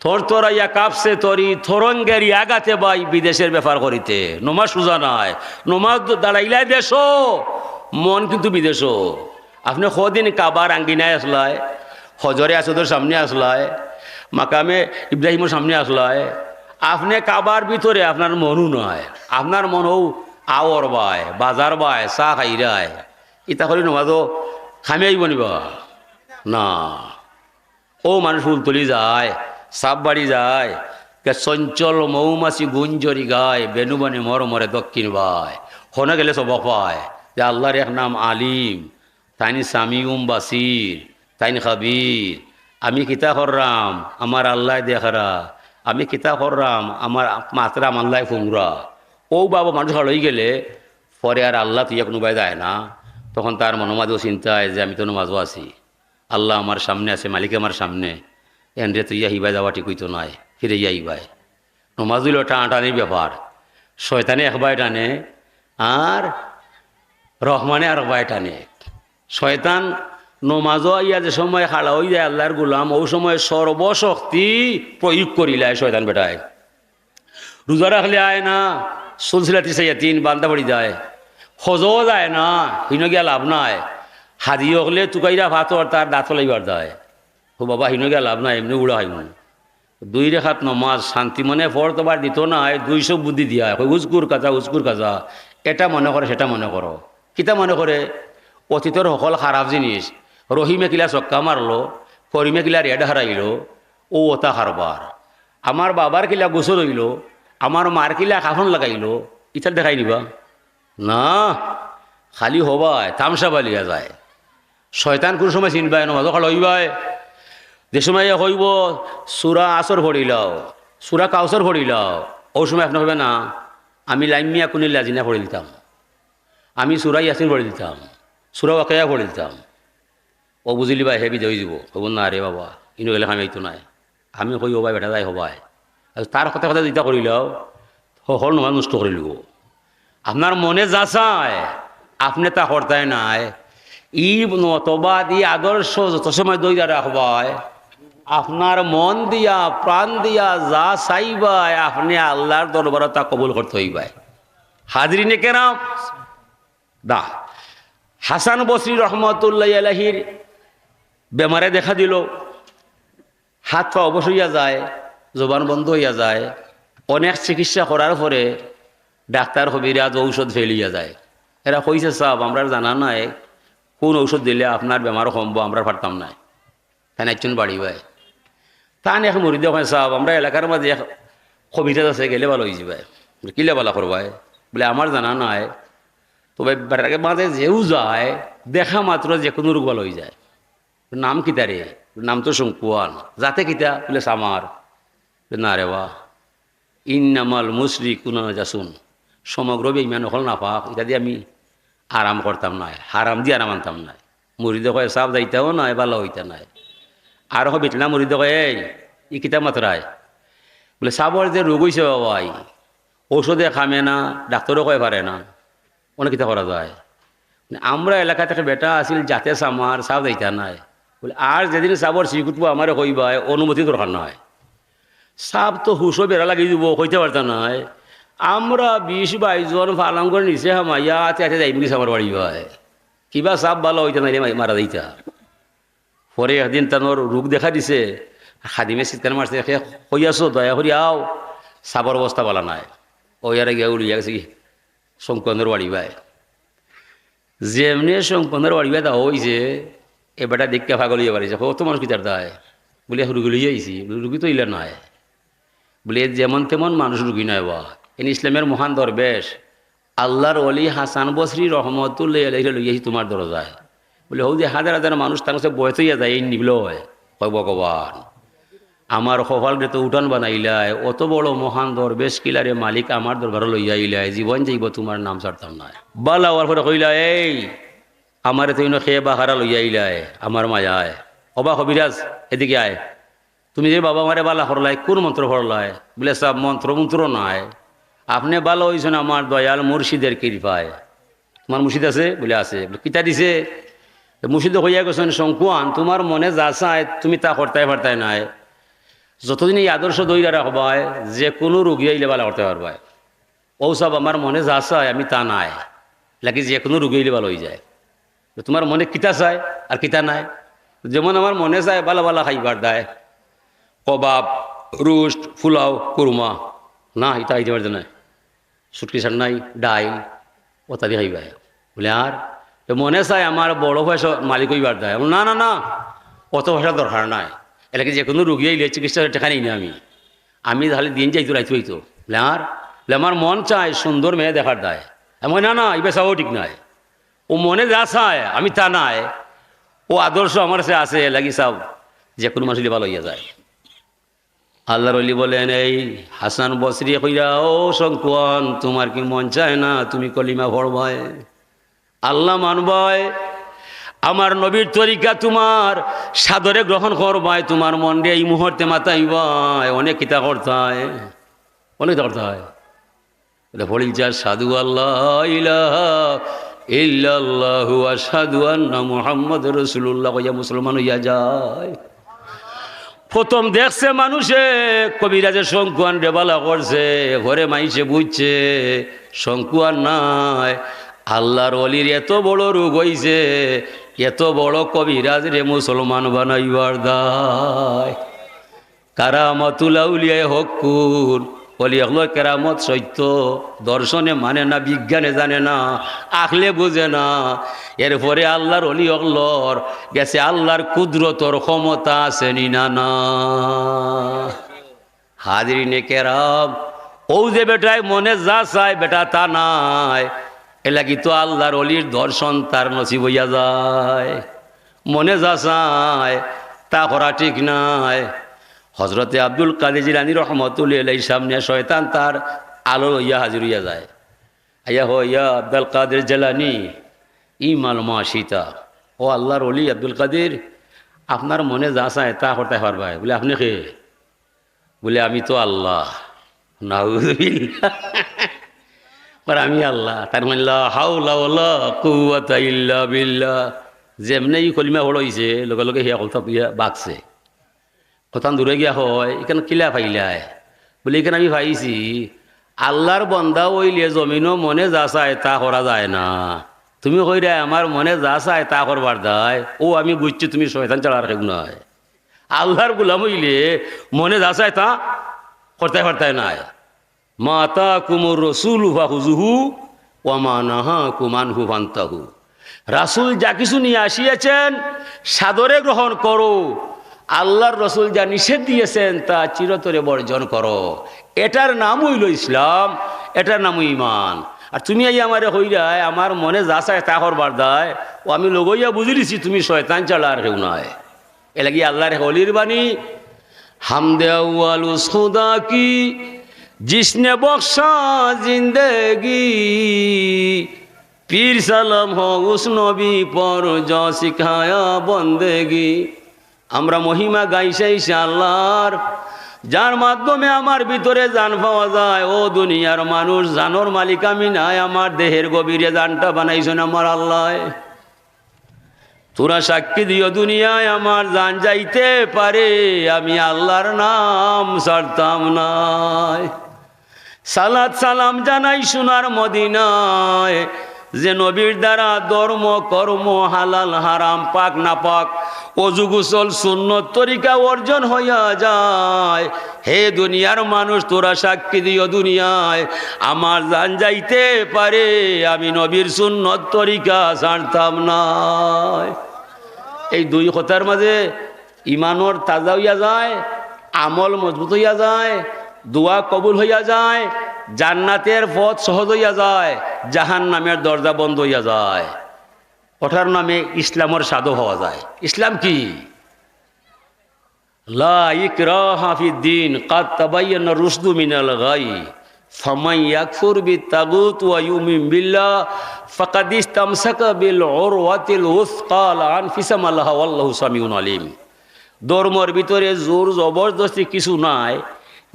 Speaker 1: থর তোরাইয়া কাপসে তরি থরঙ্গেরি আগাতে বাই বিদেশের ব্যাপার করিতে। নমাজ সুজা নাই। নমাজ দাঁড়াইলাই দেশ, মন কিন্তু বিদেশ। আপনি কদিন কাবার আঙ্গিনায় আসলায়, হজরে আসাদের সামনে আসলায়, মাকামে ইব্রাহিমের সামনে আসলায়, আপনি কাবার ভিতরে আপনার মনও নয়, আপনার মনও আওয়ার বায়, বাজার বায়, চা খাইরায়, ইতা করি নমাজও খামিয়াইব নিবা না। ও মানুষ ফুলতলি যায়, সাপ বাড়ি যায়, চঞ্চল মৌমাছি গুঞ্জরি গায়, বেনুবানি মরমরে দক্ষিণ বায়। হনে গেলে সব পায় যে আল্লাহর এক নাম আলিম, তাইনি সামিউম বাসির, তাইনি খাবির। আমি কিতা কররাম আমার আল্লাহ দেখারা, আমি কিতা কররাম আমার মাতরাম আল্লাহ ফুংরা। ও বাবা মানুষ হয়ে গেলে পরে আর আল্লাহ তুই কোনোবাই যায় না, তখন তার মনোমাদেও চিন্তায় যে আমি তো নমাজও আছি, আল্লাহ আমার সামনে আছে, মালিক আমার সামনে, এনরে তুই হিবাই যাওয়া ঠিক হইতো নয়, ফিরে হিবাই। নমাজ হইল টানাটানির ব্যাপার। শয়তানে একবাই টানে আর রহমানে আর একবাই টানে। শয়তান নমাজও ইয়া যে সময় খাড়া হয়ে যায় আল্লাহর গুলাম, ওই সময় সর্বশক্তি প্রয়োগ করিলায় শয়তান বেটায়। রোজা রাখলে আয় না, সুলসিলাতি সাইয়াতিন বান্দা পড়ি যায়, হজও যায় না, হিন গিয়া লাভ নাই। হাদি হলে টুকাইরা ভাতর তার দাঁত লাইবার দেয়, ও বাবা হিন গিয়া লাভ নাই, এমনি উড়া হইব। দুই রেখাত নমাজ শান্তি মনে ফর তোবার দিত না, 200 বুদ্ধি দিয়া উজকুর কাজা, এটা মনে করে সেটা মনে করো। কিতা মনে করে অতীতর সকল খারাপ জিনিস, রহিমে কিলা চক্কা মারলো, করিমে কিলা রেড হারাইল, ও ওটা কারবার। আমার বাবার কিলা গোসল হইল, আমার মার কিলা কাফন লাগাইল, ইটার দেখাই নিবা না, খালি হবায় তামসা বালিয়া যায়। শয়তান কোন সময় চিনবাই নমাজ খাল হইবাই, যে সময় হইব সুরা আসর ভরিলাও, সুরা কাউসর ভরিলাও, ওই সময় আপনার হবে না আমি লাইমিয়া কুনিল লাজিনা ভরে দিতাম, আমি সুরা ইয়াসিন ভরে দিতাম, সুরা ওয়াকিয়া ভরে দিতাম। ও বুঝিলি ভাই হেবি দই দিব, হব না রে বাবা ইনো গেলে আমি এইতো নাই, আমি কই হবাই বেটা যাই হবাই। আর তার কথা কথা যেটা করিলাও হল নমাজ নষ্ট করে লিব। আপনার মনে যা চায় আপনি তা হরতায় নাই। ই নতবাদ ই আদর্শ যত সময় দই রাখবায়, আপনার মন দিয়া প্রাণ দিয়া যা চাইবাই আপনি আল্লাহর দরবারে তা কবুল করতে হইবাই। হাজরিনে কেরাম দা হাসান বসরি রহমতুল্লাহ আলাইহির বেমারে দেখা দিল, হাত পা অবশ হইয়া যায়, জবান বন্ধ হইয়া যায়। অনেক চিকিৎসা করার পরে ডাক্তার হবিরাজ ঔষধ ফেলিয়া যায়। এরা কইছে সাহেব আমরা জানা নাই কোন ঔষধ দিলে আপনার বেমার কমবো, আমরা পারতাম নাই, তাই একজন বাড়ি ভাই তান এখন মরিদে হয় সাহেব আমরা এলাকার মাঝে এক কবিরাজ আছে, গেলে ভালো হয়ে যাবে। কিলে ভালো করবাই বলে আমার জানা নাই, তবে বেটাকে মাঝে যেও যায় দেখা মাত্র যে কোনো রোগ ভালো হয়ে যায়। নাম কিতা রে? নাম তো শঙ্কুয়ান। যাতে কিতা বলে সামার না রে বা ইন্নামাল মুশরিকুনা নাজাসুন, সমগ্র বেঈমান হল না পাক, এটা দিয়ে আমি আরাম করতাম নাই, হারাম দিয়ে আরাম আনতাম নাই। মুরিদে কয় সাপ যাইতেও নাই, ভালো হইতে নাই। আর বেটলা মুরিদে কয় এই ই কিতা মাত্রায় বলে সাবর যে রোগ হয়েছে বাবাই, ঔষধে খামে না, ডাক্তারও কয় পারে না, অনেক কিতা করা যায়। আমরা এলাকা থেকে বেটা আসিল যাতে সামার সাপ যাইতা নাই বলে, আর যেদিন সাবর শিখুটবো আমার কইবাই অনুমতি দরকার নয়। সাপ তো হুশো বেড়া লাগিয়ে দিব হইতে পারতাম নয়। আমরা 20-22 জন পালন করে নিচে হামাইয়া আতে আতে যাইব কিছু আমার বাড়ি হয় কিবা সাপ ভালো হইতে নাই মারা দিতা। পরে একদিন তানোর রোগ দেখা দিছে, খাদিমে চিৎকার মারছে, হইয়াছো দয়া করি আও, সাপর অবস্থা বলা নাই। ওই আর গিয়া উড়িয়া গেছে কি শঙ্কন্দর বাড়ি ভাই। যেমনি শঙ্কন্দর বাড়ি ভাই তা হইছে এবারটা দেখতে পাগল হইয়া পারিছে। কত মানুষ কি তার দায় বলে রুগী লইয়া আইছি, রুগী তো ইলা নয় বলে যেমন তেমন মানুষ রুগী নয় বা এন ইসলামের মহান দরবেশ আল্লাহর অলি হাসান বসরি রহমতুল্লাহ আলাইহি লইয়াছি তোমার দরজায়। বলে হৌ যে হাজার হাজার মানুষ তার কাছে বয়স হইয়া যায় এই নিবিল হয় ভগবান আমার কপালকে তো উঠান বানাইলাই, অত বড় মহান দরবেশ কিলারে মালিক আমার দরবার লইয়া আইলাই, জীবন যাইব তোমার নাম ছাড়তাম না। বালা হওয়ার পরে কইলা এই আমার তো খেয়ে বাহারা লইয়া আইলাই আমার মায়ায়। অবা কবিরাজ এদিকে আয়, তুমি যে বাবা মারে বালা করলাই কোন মন্ত্র পড়লাই? বলে সব মন্ত্র নাই, আপনি ভালো হয়েছেন আমার দয়াল মুর্শিদের কৃপায়। তোমার মুর্শিদ আছে? বলে আছে। কিতা দিছে? মুর্শিদ হইয়া গেছেন শঙ্কুয়ান তোমার মনে যা চায় তুমি তা করতে পারতাই নাই, যতদিন এই আদর্শ দইরা রাখবায় যে কোনো রোগী আইলে ভালো করতে পারবায়। ও সব আমার মনে যা চায় আমি তা নাই, লাগি যে কোনো রোগী আইলে ভালো হয়ে যায়। তোমার মনে কিতা চায় আর কিতা নাই? যেমন আমার মনে চায় ভালো ভালো খাইবার দেয়, কবাব রোস্ট ফুলাও কুরমা না এটা খাইতে পারতে নাই, সুটকি সার নাই ডাইল ওতাদি খাইবা। বলে আর মনে চায় আমার বড় পয়সা মালিক হইবার দেয়। না না না অত পয়সা দরকার নাই, এলাকি যে কোনো রুগী আইলে চিকিৎসার টাকা নেই না আমি তাহলে দিন যাইতো রাইতে হইতো। আর আমার মন চায় সুন্দর মেয়ে দেখার দায়। এমন না না এই বেসাও ঠিক নাই, ও মনে যা চায় আমি তা নাই, ও আদর্শ আমার সে আছে লাগি চাও যে কোনো মানুষ ভালো হইয়া যায়। আল্লাহর ওলি বলেন এই হাসান বসরি কইরা ও শঙ্কুয়ান তোমার কি মন চায় না তুমি কলিমা পড়বায় আল্লাহ মানবায় আমার নবীর তরিকা তোমার সাদরে গ্রহণ করবায়, তোমার মন রে এই মুহূর্তে মাতাইবায় অনেক কিতা করতায় অনেক করতে হয়। পড়ি যা সাধু আল্লাহ ইলাহা ইল্লাল্লাহু আশহাদু আন্না মুহাম্মাদুর রাসূলুল্লাহ কইয়া মুসলমান হইয়া যায়। প্রথম দেখছে মানুষে কবিরাজের শঙ্কুয়ান রেবালা করছে, ঘরে মাইসে বুঝছে শঙ্কুয়ান নাই, আল্লাহর অলির এত বড় রোগ হইছে, এত বড় কবিরাজ রে মুসলমান বানাইবার দায়। কারামাতুল আউলিয়ায়ে হকুর অলি এগুলো কেরামত সত্য দর্শনে মানে না, বিজ্ঞানে জানে না, আখলে বুঝে না। এরপরে আল্লাহর অলি অগলর গেছে আল্লাহর কুদরতর ক্ষমতা আছে না না। হাজরিনে কেরাম ও যে বেটায় মনে যা চায় বেটা তা নাই, এলাকি তো আল্লাহর অলির দর্শন তার নসিব হইয়া যায়। মনে যা চায় তা করা ঠিক নাই। হজরতে আব্দুল কাদের জিলানী রহমতুল্লাহ আলাইহির সামনে শয়তান তার আলো লইয়া হাজির হইয়া যায়। আইয়া ইয়া আব্দুল কাদের জিলানী ইমাল মাশিতা, ও আল্লাহর ওলি আব্দুল কাদের আপনার মনে যা চায় তা করতে পারবাই। বলে আপনি কে? বলে আমি তো আল্লাহ। নাউযুবিল্লাহ, আমি আল্লাহ। তার মানে লা হাওলা ওয়ালা কুওয়াতা ইল্লা বিল্লাহ। যেমনি কলিমা হইছে লগে লগে হিয়া কথা বাগছে, কথা দূরে গিয়া হয় এখানে কিলা ফাইলায়? বলে এখানে আমি ভাইছি আল্লাহর বন্দা ওইলে জমিনও মনে যা চায় তা করা যায় না, তুমি কইরা আমার মনে যা চায় তা করবার দায়। ও আমি বুঝছি তুমি শয়তান ছাড়া আর কেউ নয়। আল্লাহর গোলাম হইলে মনে যা চায় তা করতে পারতায় নাই। মাতা কুমুর রসুল ফাহুজুহু ওয়া মা নাহাকুম আনহু ফান্তাহু। রাসূল যা কিছু নিয়ে আসিয়াছেন সাদরে গ্রহণ করো, আল্লাহর রসুল যা নিষেধ দিয়েছেন তা চিরতরে বর্জন করো। এটার নাম হইল ইসলাম, এটার নাম ইমান। আর তুমি এই আমারে হইরায় আমার মনে যা চায় তা করবার দায়, ও আমি লগইয়া বুঝি দিছি তুমি শয়তান ছাড়া আর কেউ নয়। এ লাগি আল্লাহর হলির বাণী হামদে আউয়াল উস খুদা কি जिसने बख्शा जिंदगी पीर सलाम हो उस नबी पर जो सिखाया बंदेगी। আমরা মহিমা গাইছে আল্লাহর, যার মাধ্যমে আমার ভিতরে জান পাওয়া যায়। ও দুনিয়ার মানুষ, জানোর মালিক আমি নাই, আমার দেহের গভীরে জানটা বানাইছেন আমার আল্লাহ। তোরা সাক্ষী দিও দুনিয়ায় আমার জান যাইতে পারে, আমি আল্লাহর নাম ছাড়তাম নাই। সালাত সালাম জানাই সোনার মদিনায়, যে নবীর দ্বারা ধর্ম কর্ম হালাল হারাম পাক না পাক অজু গোসল সুন্নত তরিকা অর্জন হইয়া যায়। হে দুনিয়ার মানুষ তোরা সাক্ষী দিও দুনিয়ায় আমার জান যাইতে পারে, আমি নবীর সুন্নত তরিকা ছাড়তাম নাই। এই দুই কথার মাঝে ইমানর তাজা হইয়া যায়, আমল মজবুত হইয়া যায়, দোয়া কবুল হইয়া যায়, জান্নাতের পথ সহজ হইয়া যায়, জাহান্নামের দরজা বন্ধ হইয়া যায়। ওঠার নামে ইসলামের সাধু হওয়া যায়। ইসলাম কি? লা ইকরাহা ফিদ্দীন কাদ তাবায়্যানা রুশদু মিনাল গাই ফামান ইয়াকফুর বিত্তাগুত ওয়া ইউমিন বিল্লাহ ফাকাদ ইসতামসাকা বিল উরওয়াতিল উসকা লা আনফিসামা লাহা ওয়াল্লাহু সামিউন আলিম। ধর্মের ভিতরে জোর জবরদস্তি কিছু নাই,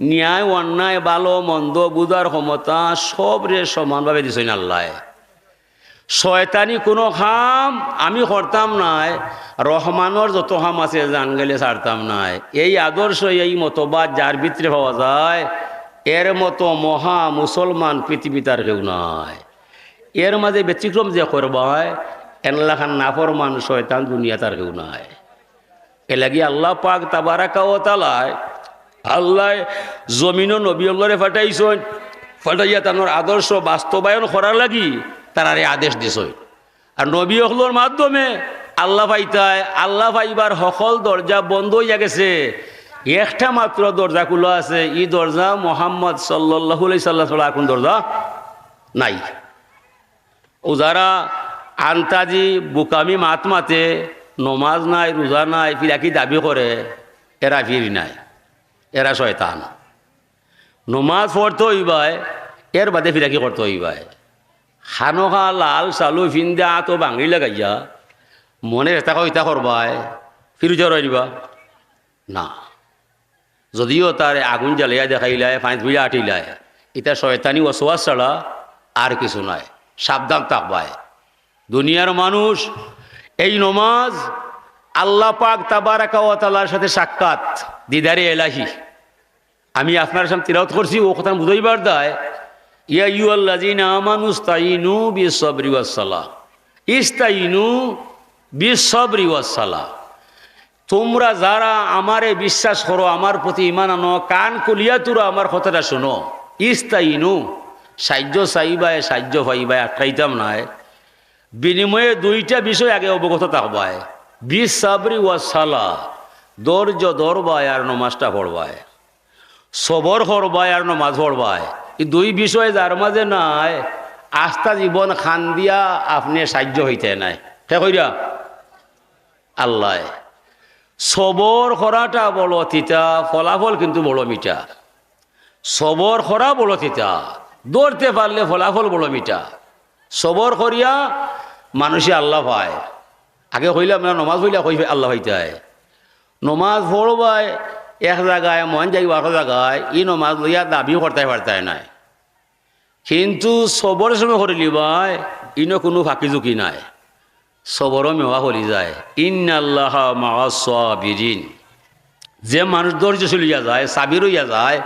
Speaker 1: ন্যায় অন্যায় ভালো মন্দ বুঝার ক্ষমতা সবরে সমানভাবে দিছেন আল্লাহ। শয়তানি কোনো কাম আমি করতাম নাই, রহমানের যত কাম আছে জান গেলে ছাড়তাম নাই। এই আদর্শ এই মতবাদ যার ভিতরে পাওয়া যায়, এর মতো মহা মুসলমান পৃথিবীতে আর কেউ নাই। এর মাঝে ব্যতিক্রম যে করবায় এনলাখান নাফরমান শয়তান দুনিয়া তার কেউ নাই। এ লাগি আল্লাহ পাক তাবারাকা ওয়া তাআলা আল্লাহ জমিনও নবী আল্লাহরে ফাটাইছেন, ফাটাইয়া তানোর আদর্শ বাস্তবায়ন করার লাগি তারারে আদেশ দিছেন। আর নবী হলোর মাধ্যমে আল্লাহ পাইতায়, আল্লাহ পাইবার সকল দরজা বন্ধ হইয়া গেছে, একটা মাত্র দরজা খোলা আছে। ই দরজা মুহাম্মদ সাল্লাল্লাহু আলাইহি সাল্লাম ছাড়া কোন দরজা নাই। ও যারা আন্তাজি বুকামি মাত মাতে, নমাজ নাই রোজা নাই ফিরাকি দাবি করে, এরা ফিরি নাই, এরা শয়তান। নমাজ পড়তে হইবাই, এর বাদে ফিরাকি করতে হইবাই। খানোখা লাল চালু ফিন্দা তো বাঙি লাগাইয়া মনে এটা কইতা করবাই, ফিরুজা রইবা না। যদিও তার আগুন জ্বালিয়া দেখাইলায়, ফাঁস বুঝা আটিলায়, এটা শয়তানি ওয়াসওয়াস ছাড়া আর কিছু নাই। সাবধান থাকবায় দুনিয়ার মানুষ। এই নমাজ আল্লাহ পাক তাবারাকা ওয়া তাআলার সাথে সাক্ষাৎ, দিদারে এলাহি। আমি আপনার সামনে তিলাওয়াত করছি, ও কথা বুঝাইবার দায়, ইয়া আইয়ুহাল্লাযীনা আমানু ইসতাঈনু বিস-সাবরি ওয়াস-সালাহ, ইসতাঈনু বিস-সাবরি ওয়াস-সালাহ। তোমরা যারা আমারে বিশ্বাস করো, আমার প্রতি ঈমান আনো, কান খুলিয়া তোরা আমার কথাটা শোনো। ইস্তাইনু সাহায্য চাইবায়, সাহায্য পাইবায়, আটকাইতাম নাই। বিনিময়ে দুইটা বিষয় আগে অবগত থাকবায়, বিস-সাবরি ওয়াস-সালাহ, ধৈর্য ধরবায় আর নমাজটা পড়বায়, সবর করবায় আর নমাজ পড়বায়। এই দুই বিষয় যার মাঝে নাই, আস্থা জীবন খান দিয়া আপনি সাহায্য হইতে নাই। কে কইরা? আল্লাহ। সবর করাটা বড় তিতা, ফলাফল কিন্তু বড় মিঠা। সবর করা বড় তিতা, দৌড়তে পারলে ফলাফল বড় মিঠা। সবর করিয়া মানুষে আল্লাহ পায়। আগে হইলাম না নমাজ হইলে কই আল্লাহ হইতে। নমাজ পড়বায় এক জায়গায়, মন যাইব এক জায়গায়, ই নমাজ লইয়া দাবি করতে পারতায় নাই। কিন্তু সবরের সময় করিলি ভাই, ইনো কোনো ফাঁকি ঝুঁকি নাই, সবরও মেওয়া হলি যায়। ইন্নাল্লাহা মাআস সাবিরিন। যে মানুষ ধৈর্য চলিয়া যায়, সাবির হইয়া যায়,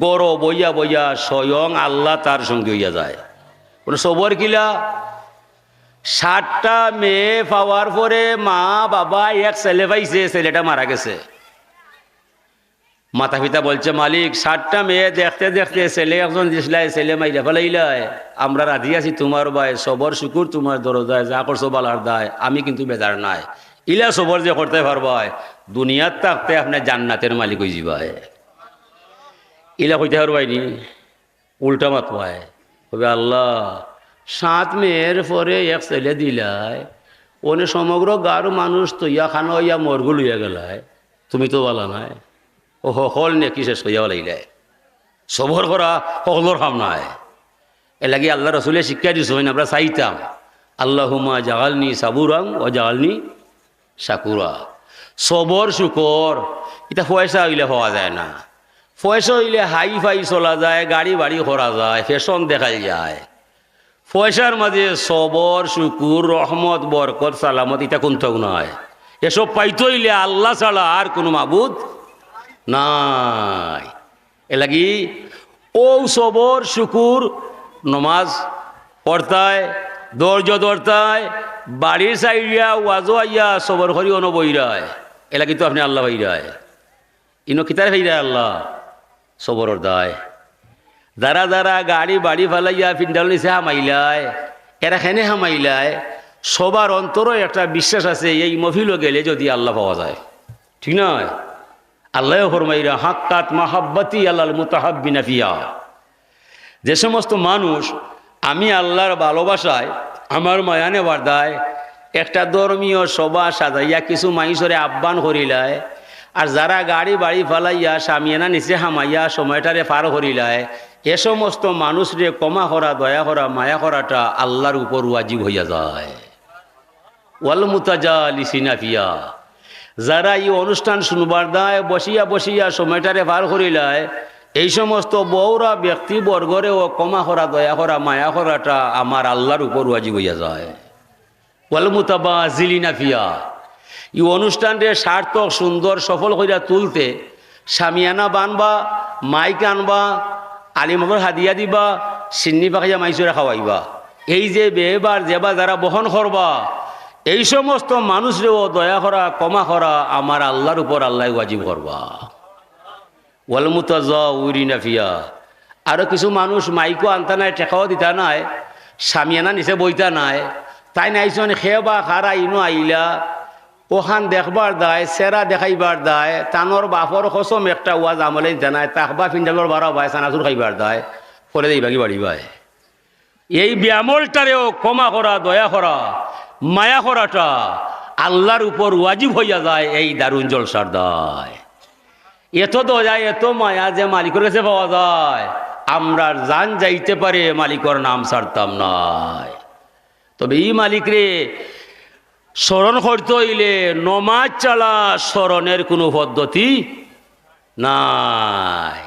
Speaker 1: গড় বইয়া বইয়া স্বয়ং আল্লাহ তার সঙ্গে হইয়া যায়। সবর কিলা? 7টা মেয়ে পাওয়ার পরে মা বাবা এক ছেলে পাইছে, ছেলেটা মারা গেছে। মাতা পিতা বলছে, মালিক 7টা মেয়ে দেখতে দেখতে ছেলে একজন দিসলাই, ছেলে মাইরা ফেলাইলাই, আমরা রাজি আছি তোমার ভাই, সবর শুকুর তোমার দরজায়, যা করছো বালার দায়, আমি কিন্তু বেজার নাই। ইলা সবর যে করতে পারবাই, দুনিয়ার থাকতে আপনার জান্নাতের মালিক হয়ে যাবাই। ইলা কইতে পারবাইনি, উল্টা মাত পায়, কবে আল্লাহ 7 মেয়ের পরে এক ছেলে দিলাই, ওনে সমগ্র গার মানুষ তো ইয়া খানো ইয়া মরগু লইয়া গেলাই, তুমি তো বলা নাই। ও সকল নে কি শেষ হইয়া লাগিলে, সবর করা সকলের কাম নাই। এ লাগি আল্লাহ রসুলের শিক্ষা দিছেন, আমরা চাইতাম আল্লাহুম্মা জাআলনি সাবুরান ওয়া জাআলনি শাকুরা। সবর শুকর এটা পয়সা হইলে হওয়া যায় না। পয়সা হইলে হাই ফাই চলা যায়, গাড়ি বাড়ি করা যায়, ফ্যাশন দেখাই যায়। পয়সার মাঝে সবর শুকুর রহমত বরকত সালামত এটা কোনটাও নয়। এসব পাইতে হইলে আল্লাহ ছাড়া আর কোনো মাবুদ নাই। এ লাগি ও সবর শুকুর নমাজ পড়তায় ধৈর্য ধরতায় বাড়ির সাইডিয়া ওয়াজো আইয়া সবর করি অনবইরায়। এ লাগি তো আপনি আল্লাহ ভাইরায় ইনো কিতার ভাইরায় আল্লাহ সবরর দায়। যারা যারা গাড়ি বাড়ি ফেলাইয়া পিন্ডাল নিচে হামাইলায় এরা হেনে হামাইলায় সবার অন্তরও একটা বিশ্বাস আছে এই মফিলও গেলে যদি আল্লাহ পাওয়া যায়। ঠিক নয়? আল্লাহ ফরমাইরা হাক্কাত মাহাব্বাতি আল্লাল মুতাহাব্বিনা ফিয়া। যে সমস্ত মানুষ আমি আল্লাহর ভালোবাসায় আমার মায়া নেবার দায় একটা ধর্মীয় সভা সাজাইয়া কিছু মাইসরে আহ্বান করিলায়, আর যারা গাড়ি বাড়ি ফালাইয়া সামিয়ানা নিচে হামাইয়া সময়টারে পার করিলায় এ সমস্ত মানুষরে ক্ষমা করা দয়া করা মায়া করাটা আল্লাহর উপর ওয়াজিব হইয়া যায়। ওয়াল মুতাজালিসিনা ফিয়া। যারা এই অনুষ্ঠান শুনবার দায় বসিয়া বসিয়া সময়টারে পার করিলায় এই সমস্ত বউরা ব্যক্তিবর্গরেও ক্ষমা করা দয়া করা মায়া করাটা আমার আল্লাহর উপর ওয়াজিব হইয়া যায়। ওয়াল মুতাবাজিলিনা ফিয়া। এই অনুষ্ঠানটা সার্থক সুন্দর সফল কইরা তুলতে সামিয়ানা বানবা, মাইক আনবা, আলিমগর হাদিয়া দিবা, সিন্নি পাখাইয়া মাইসুরা খাওয়াইবা। এই যে বেবার যেবা যারা বহন করবা এই সমস্ত মানুষরেও দয়া করা ক্ষমা করা আমার আল্লাহর উপর আল্লাহ ওয়াজিব করবা। ওয়াল মুতাজাউরিনা ফিয়া। আরও কিছু মানুষ মাইকও আনতা নাই, টেকাও দিতা নাই, সামিয়ানা নিচে বইতা নাই, তাই নাইছন খেবা খারা ইনো আইলা ওখান দেখবার দায় সেরা দেখাইবার দায় তানোর বাপর কসম একটা ওয়াজ আমলে দিতে নাই, তাকবা ফিন্ডালোর বাড়া ভাই চানাচুর খাইবার দায় করে দেই বাকি বাড়ি ভাই। এই ব্যামলটারেও ক্ষমা করা দয়া করা মায়া করাটা আল্লাহর উপর ওয়াজিব হইয়া যায় এই দারুণ জলসার দায়। এত দয়া এত মায়া যে মালিকের কাছে পাওয়া যায় আমরা জান যাইতে পারে মালিকর নাম ছাড়তাম নাই। তবে এই মালিকরে স্মরণ করতে হইলে নমাজ ছাড়া স্মরণের কোনো পদ্ধতি নাই।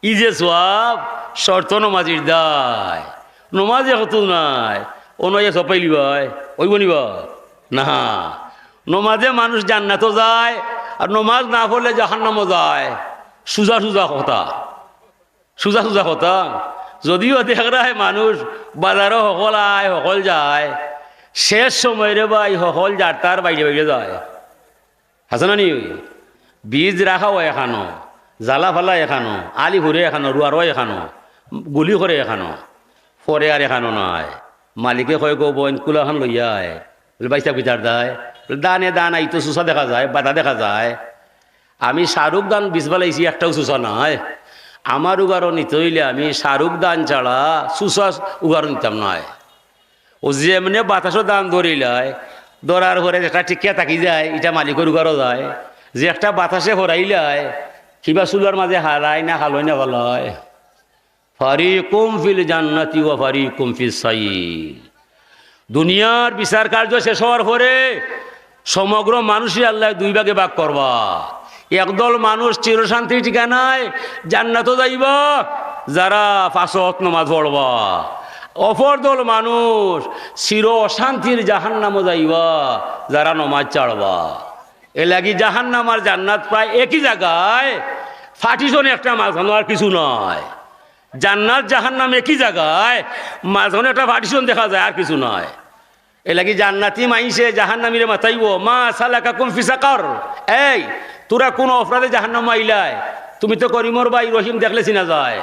Speaker 1: ই যে সব শর্ত নমাজির দায় নমাজে কত নাই অনয়া সপাইলি ভাই ওইব নিবা না। নমাজে মানুষ জান্নাতও যায় আর নমাজ না পড়লে জাহান্নামও যায়। সুজা সুজা কথা, সুজা সুজা কথা। যদিও দেখরায় মানুষ বাজারও সকল আয় সকল যায়, শেষ সময় রে ভাই সকল যার তার বাইরে বাইরে যায়। হাসানা নি বীজ রাখাও এখানো, জ্বালা ফালা এখানো, আলি ঘুরে এখানো, রুয়ারও এখানো, গুলি করে এখানো, পরে আর এখানো নয়। মালিকে কয় গো বোন কুলাখান লইয়া আয় বলে বাইসা বিচার দেয় দানে দান আইতো চুষা দেখা যায়, বাধা দেখা যায়। আমি শাহরুখ দান বিষ ফেলাইছি একটাও চুষা নয়। আমার উগারও নিতে হইলে আমি শাহরুখ দান ছাড়া চুষা উগারও নিতাম নয়। ও যেমনি বাতাসও দান ধরিলায় ধরার ঘরে একটা টিকিয়া থাকি যায় এটা মালিকের উগারও যায়। যে একটা বাতাসে হরাইলায় কিবা চুলার মাঝে হারায় না হালয় না ভালো হয়। ফারিকুম ফিল জান্নাতি ওয়া ফারিকুম ফিস সাইর। দুনিয়ার বিচার কার্য শেষ হওয়ার পরে সমগ্র মানুষই আল্লাহ দুই ভাগে ভাগ করবা। একদল মানুষ চিরশান্তির ঠিকানায় জান্নাতও যাইবা যারা পাঁচ ওয়াক্ত নামাজ পড়বা, অপর দল মানুষ চির অশান্তির জাহান্নামও যাইবা যারা নমাজ ছাড়বা। এ লাগি জাহান্নাম আর জান্নাত প্রায় একই জায়গায়, ফাটিশনে একটা মাঝখানে আর কিছু নয়। জান্নাত জাহান্নাম একই জায়গায়, মাঝখানে একটা ফাটিশন দেখা যায় আর কিছু নয়। এ লাগি জান্নাতি মাইসে জাহান্নামীরে মাথাইব মা সালাকাকুম ফি সাকার। এই তোরা কোন অপরাধে জাহান্নাম আইলাই? তুমি তো করিমর ভাই রহিম দেখলে চিনা যায়।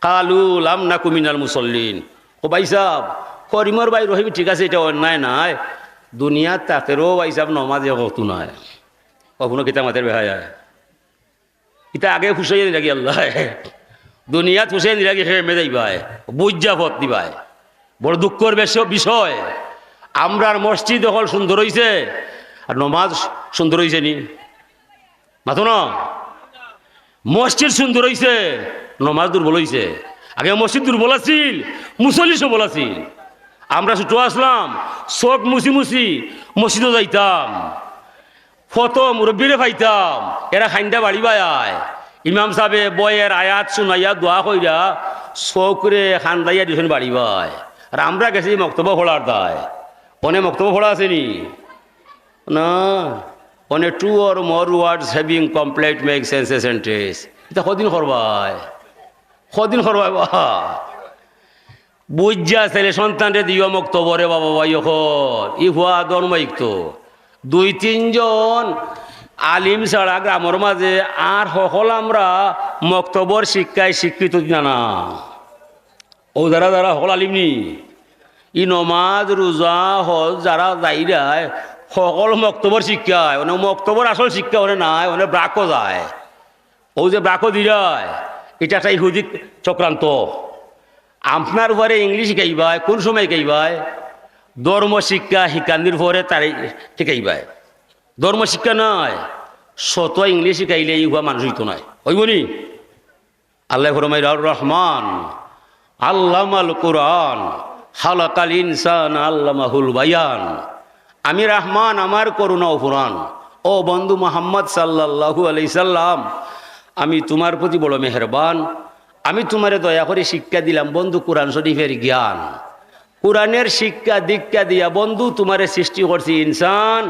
Speaker 1: কালু লাম নাকু মিনাল মুসল্লিন। ও ভাই সাহেব করিমর ভাই রহিম ঠিক আছে, এটা অন্যায় নাই। দুনিয়ার তাকেরও ভাই সাহেব নমাজে কত নয় কখনো কিতা মাতের বেহা যায় ইটা আগে ফুসাইয়ে নিলাগি আল্লাহ দুনিয়াত ফুসাই নিলাগি হেমে যাইবাই বুঝা পথ দিবাই। বড় দুঃখের বিষয় আমরার মসজিদ হল সুন্দর হইছে আর নমাজ সুন্দর হইছে নি মাথো না। মসজিদ সুন্দর হইছে নমাজ দুর্বল হইছে। আগে মসজিদ দুর্বল আছিল, মুসল্লি সবল আছিল। আমরা ছুটো আসলাম চোখ মুছি মুছি মসজিদও যাইতাম, ফত মুরব্বীরে পাইতাম, এরা খাইন্দা বাড়ি বায় ইমাম সাহেবে বয়ের আয়াত শুনাইয়া দোয়া কইরা চোখরে খান্দাইয়া দিয়েছেন বাড়ি বায়। আর আমরা গেছি মক্তব্য পড়ার দায়। অনেক মক্তব্য পড়া আসেনি না, অনেক 2 or more words having complete make sense a sentence। এটা কদিন করবাই, কদিন করবাই বা বুঝা ছেলে সন্তানরে দিও মক্তবরে বাবা ভাই ই হুয়া দনমাইক তো 2-3 জন আলিম ছাড়া গ্রামের মাঝে আর সকল আমরা মক্তবর শিক্ষায় শিক্ষিত না। ও যারা যারা সকল আলিম নি ই নমাজ রোজা হল যারা যাইরায় সকল মক্তবর শিক্ষায়, অনেক মক্তবর আসল শিক্ষা অনেক নাই, অনেক ব্রাকও যায়। ও যে ব্রাকও দিরায় এটা একটা ইহুদি চক্রান্ত। আপনার উপরে ইংলিশ শিখাইবাই, কোন সময় শিখাইবাই? ধর্ম শিক্ষা শিক্ষান্দির পরে তারাই শিখাইবাই। ধর্ম শিক্ষা নয়, শত ইংলিশ শিখাইলে ইহুয়া মানুষ হইতো নয়, হইবনি? আল্লাহ ফরমাই রহমান আল্লামাল কোরআন খালাকাল ইনসান আল্লামাহুল বায়ান। আমি রহমান, আমার করুণা ও পুরাণ। ও বন্ধু মুহাম্মদ সাল্লাল্লাহু আলাইহি সাল্লাম, আমি তোমার প্রতি বড় মেহেরবান। আমি তোমারে দয়া করে শিক্ষা দিলাম বন্ধু কোরআন শরীফের জ্ঞান। কোরআনের শিক্ষা দীক্ষা দিয়া বন্ধু তোমারে সৃষ্টি করছি ইনসান।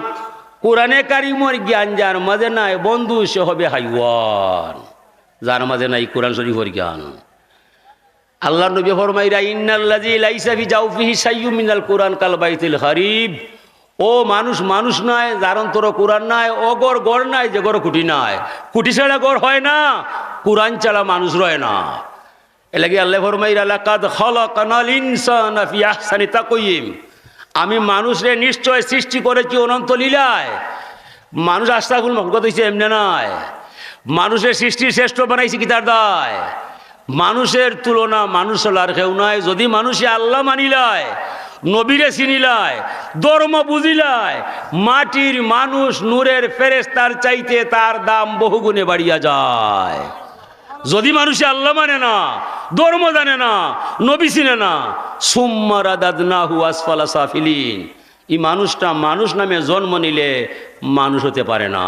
Speaker 1: কোরআনে কারিমর জ্ঞান যার মাঝে নাই বন্ধু সে হবে হাইওয়ান, যার মাঝে নাই কোরআন শরীফের জ্ঞান। আল্লাহ নবী ফরমাইরা ইন্নাল্লাযী লাইসা ফি জাওফিহি শাইয়্যুম মিনাল কোরআন কাল বাইতিল খারিব। ও মানুষ মানুষ নয় যার অন্তর কোরআন নাই, ও গড় নাই যে গড় খুঁটি নাই। খুঁটি ছাড়া গড় হয় না, কোরআন ছাড়া মানুষ রয় না। এলাকি আল্লাহ ফরমাইরা লাকাদ খালাকানাল ইনসানা ফি আহসানি তাকওয়িম। আমি মানুষরে নিশ্চয় সৃষ্টি করেছি অনন্ত লীলায়। মানুষ আস্তাকুল মহকত হয়েছে এমনি নয়, মানুষের সৃষ্টির শ্রেষ্ঠ বানাইছি কি তার দায়? মানুষের তুলনা মানুষ আর কেউ নয়। যদি মানুষে আল্লাহ মানিলায়, নবীরে চিনিলায়, ধর্ম বুঝিলায়, মাটির মানুষ নূরের ফেরেশতার চাইতে তার দাম বহুগুণে বাড়িয়া যায়। যদি মানুষে আল্লাহ মানে না, ধর্ম জানে না, নবী চিনে না, সুম্মা রাদাদনাহু আসফালা সাফিলিন, এই মানুষটা মানুষ নামে জন্ম নিলে মানুষ হতে পারে না।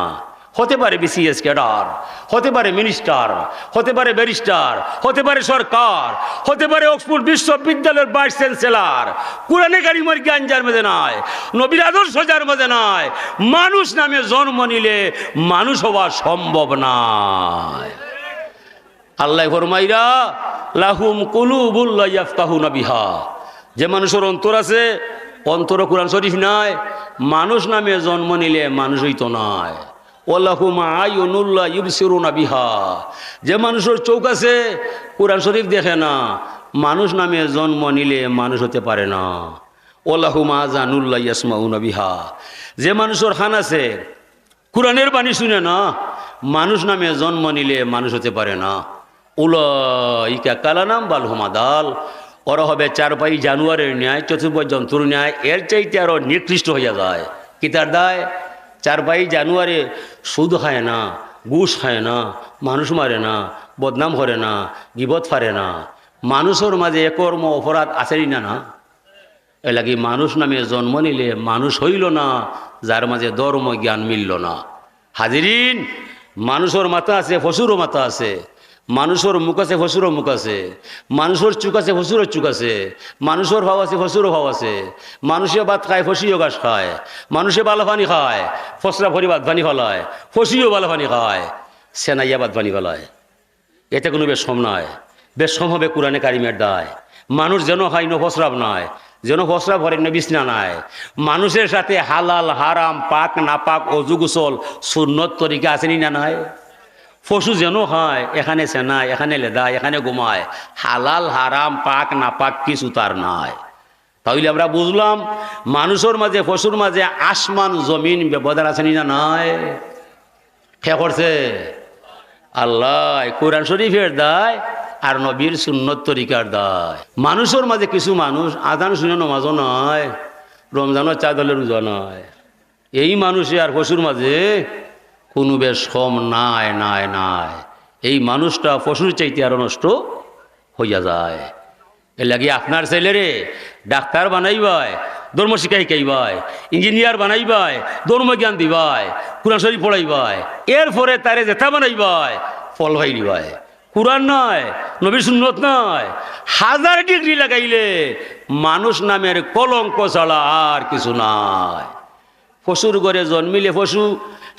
Speaker 1: হতে পারে বিসিএস ক্যাডার, হতে পারে মিনিস্টার, হতে পারে ব্যারিস্টার, হতে পারে সরকার, হতে পারে অক্সফোর্ড বিশ্ববিদ্যালয়ের ভাইস চ্যান্সেলর। কোরআনে কারিমের জ্ঞান যার মধ্যে নাই, নবীর আদর্শ যার মধ্যে নাই, মানুষ নামে জন্ম নিলে মানুষ হওয়া সম্ভব নয়। আল্লাহ ফরমাইরা লাহুম কুলুবুল লা ইয়াফকাহুনা বিহা। যে মানুষের অন্তর আছে, অন্তর কোরআন শরীফ নাই, মানুষ নামে জন্ম নিলে মানুষ হইতো নয়। ওয়ালাহুম আয়ুনুল লা ইউবসিরুনা বিহা। যে মানুষের চোখ আছে, কোরআন শরীফ দেখে না, মানুষ নামে জন্ম নিলে মানুষ হতে পারে না। ওয়ালাহুম আযানুল লা ইয়াসমাউনা বিহা। যে মানুষের কান আছে, কোরআনের বাণী শুনে না, মানুষ নামে জন্ম নিলে মানুষ হতে পারে না। উলাইকা কালানাম বাল হুমাদাল। ওরা হবে চারপাই জানুয়ারের ন্যায়, চতুর্ভুজ জন্তুর ন্যায়, এর চাইতে আরো নিকৃষ্ট হইয়া যায়। কি তার দায়? চারপাই জানুয়ারে সুদ খায় না, ঘুষ খায় না, মানুষ মারে না, বদনাম করে না, গিবত ফারে না। মানুষের মাঝে একর্ম অপরাধ আছেই না না। এ লাগি মানুষ নামে জন্ম নিলে মানুষ হইল না, যার মাঝে ধর্ম জ্ঞান মিলল না। হাজিরিন, মানুষের মাথা আছে, পশুরও মাথা আছে। মানুষের মুখ আছে, পশুরও মুখ আছে। মানুষের চুক আছে, পশুরও চুক আছে। মানুষের ভাব আছে, পশুরও ভাব আছে। মানুষে ভাত খায়, ফসিও গাছ খায়। মানুষে বালা পানি খায়, ফসরা ভরি ভাত পানি ফলায়। ফসিও বালা পানি খায়, সেনাইয়া ভাত পানি ফলায়। এতে কোনো বেশম নয়। বেশম হবে কোরআনে কারিমের দায়। মানুষ যেন খাই ন ফসরাব নয়, যেন ফসরা ভরে ন বিছনা নাই। মানুষের সাথে হালাল হারাম, পাক না পাক, অজু গোসল সুন্নত তরিকা আসেনি না নাই? পশু যেন হয়, এখানে সেনায়, এখানে লেদায়, এখানে ঘুমায়। হালাল হারাম পাক না পাক কিছু তার নাই। তাহলে আমরা বুঝলাম মানুষের মাঝে পশুর মাঝে আসমান জমিন ব্যবধান আসেনি না নাই? কে করছে? আল্লাহ। কোরআন শরীফের দায় আর নবীর সুন্নত তরিকার দায়। মানুষের মাঝে কিছু মানুষ আজান শুনে নমাজও নয়, রমজানও চা দলের রোজা নয়। এই মানুষে আর পশুর মাঝে কোনো বেশ কম নাই নাই নাই। এই মানুষটা পশুর চাইতে আরো নষ্ট হইয়া যায়। এর লাগে আপনার ছেলেরে ডাক্তার বানাইবাই, ধর্ম শিক্ষা শিখাইবাই, ইঞ্জিনিয়ার বানাইবাই, ধর্মজ্ঞান দিবাই, কোরআন শরীফ পড়াইবাই, এরপরে তারে জেঠা বানাইবাই, ফল ভাই দিবাই। কুরআন নয়, নবীর সুন্নত নয়, 1000 ডিগ্রি লাগাইলে মানুষ নামের কলঙ্ক ছাড়া আর কিছু নাই। পশুর ঘরে জন্মিলে পশু